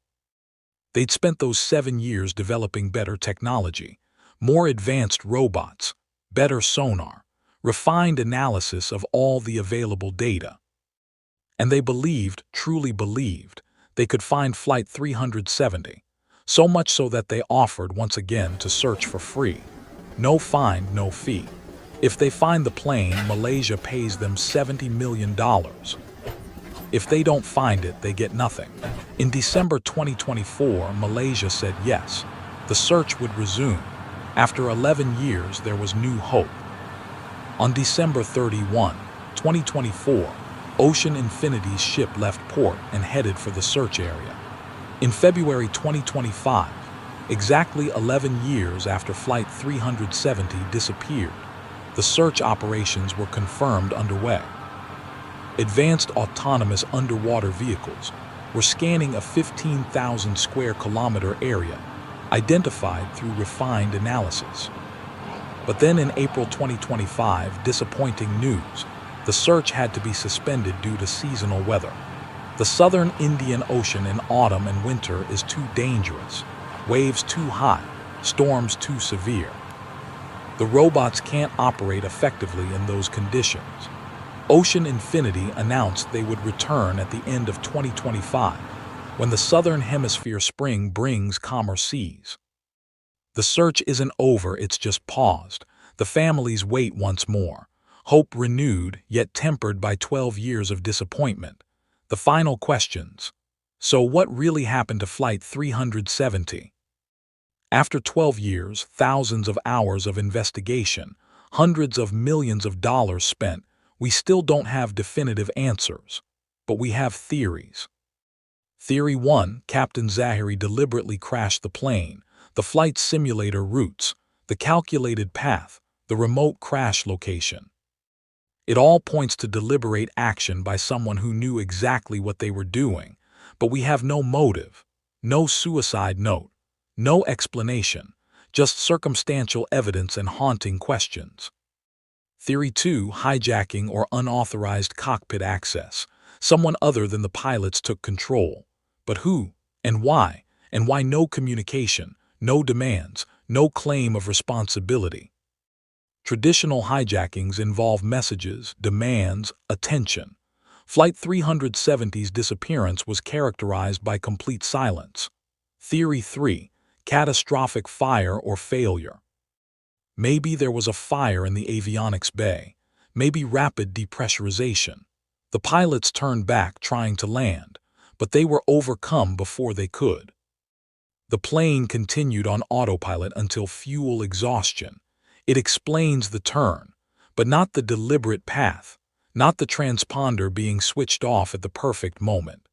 They'd spent those 7 years developing better technology, more advanced robots, better sonar, refined analysis of all the available data. And they believed, truly believed, they could find Flight 370, so much so that they offered once again to search for free. No find, no fee. If they find the plane, Malaysia pays them $70 million. If they don't find it, they get nothing. In December 2024, Malaysia said yes. The search would resume. After 11 years, there was new hope. On December 31, 2024, Ocean Infinity's ship left port and headed for the search area. In February 2025, exactly 11 years after Flight 370 disappeared, the search operations were confirmed underway. Advanced autonomous underwater vehicles were scanning a 15,000 square kilometer area, identified through refined analysis. But then in April 2025, disappointing news. The search had to be suspended due to seasonal weather. The southern Indian Ocean in autumn and winter is too dangerous, waves too high, storms too severe. The robots can't operate effectively in those conditions. Ocean Infinity announced they would return at the end of 2025, when the southern hemisphere spring brings calmer seas. The search isn't over, it's just paused. The families wait once more. Hope renewed, yet tempered by 12 years of disappointment. The final questions. So what really happened to Flight 370? After 12 years, thousands of hours of investigation, hundreds of millions of dollars spent, we still don't have definitive answers. But we have theories. Theory 1, Captain Zahiri deliberately crashed the plane, the flight simulator routes, the calculated path, the remote crash location. It all points to deliberate action by someone who knew exactly what they were doing, but we have no motive, no suicide note, no explanation, just circumstantial evidence and haunting questions. Theory 2, hijacking or unauthorized cockpit access. Someone other than the pilots took control. But who? And why? And why no communication, no demands, no claim of responsibility? Traditional hijackings involve messages, demands, attention. Flight 370's disappearance was characterized by complete silence. Theory 3, catastrophic fire or failure. Maybe there was a fire in the avionics bay, maybe rapid depressurization. The pilots turned back trying to land, but they were overcome before they could. The plane continued on autopilot until fuel exhaustion. It explains the turn, but not the deliberate path, not the transponder being switched off at the perfect moment.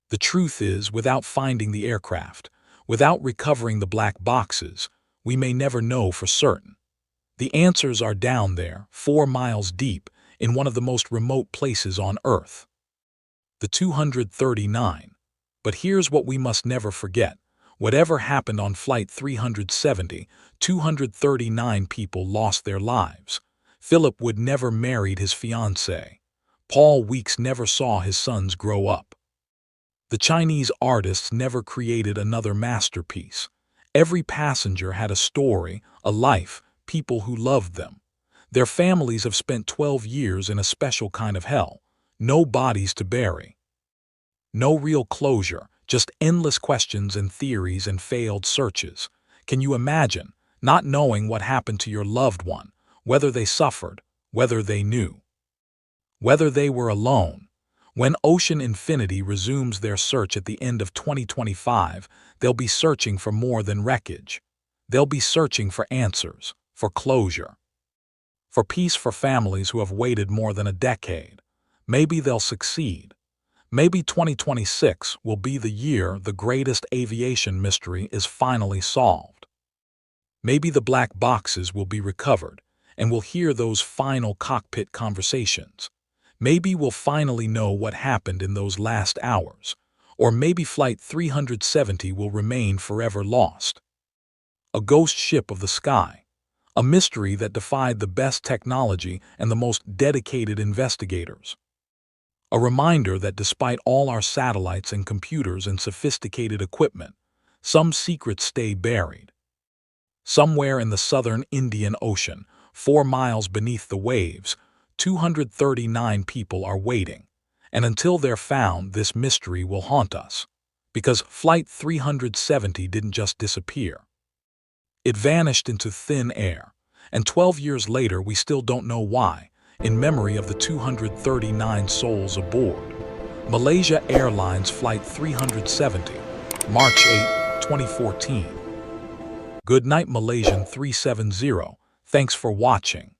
The truth is, without finding the aircraft, without recovering the black boxes, we may never know for certain. The answers are down there, 4 miles deep, in one of the most remote places on Earth. The 239. But here's what we must never forget. Whatever happened on Flight 370, 239 people lost their lives. Philip Wood never married his fiancée. Paul Weeks never saw his sons grow up. The Chinese artists never created another masterpiece. Every passenger had a story, a life, people who loved them. Their families have spent 12 years in a special kind of hell. No bodies to bury. No real closure, just endless questions and theories and failed searches. Can you imagine not knowing what happened to your loved one, whether they suffered, whether they knew, whether they were alone? When Ocean Infinity resumes their search at the end of 2025, they'll be searching for more than wreckage. They'll be searching for answers, for closure, for peace for families who have waited more than a decade. Maybe they'll succeed. Maybe 2026 will be the year the greatest aviation mystery is finally solved. Maybe the black boxes will be recovered, and we'll hear those final cockpit conversations. Maybe we'll finally know what happened in those last hours. Or maybe Flight 370 will remain forever lost. A ghost ship of the sky. A mystery that defied the best technology and the most dedicated investigators. A reminder that despite all our satellites and computers and sophisticated equipment, some secrets stay buried. Somewhere in the southern Indian Ocean, 4 miles beneath the waves, 239 people are waiting, and until they're found, this mystery will haunt us. Because Flight 370 didn't just disappear. It vanished into thin air, and 12 years later we still don't know why, in memory of the 239 souls aboard. Malaysia Airlines Flight 370, March 8, 2014. Good night, Malaysian 370. Thanks for watching.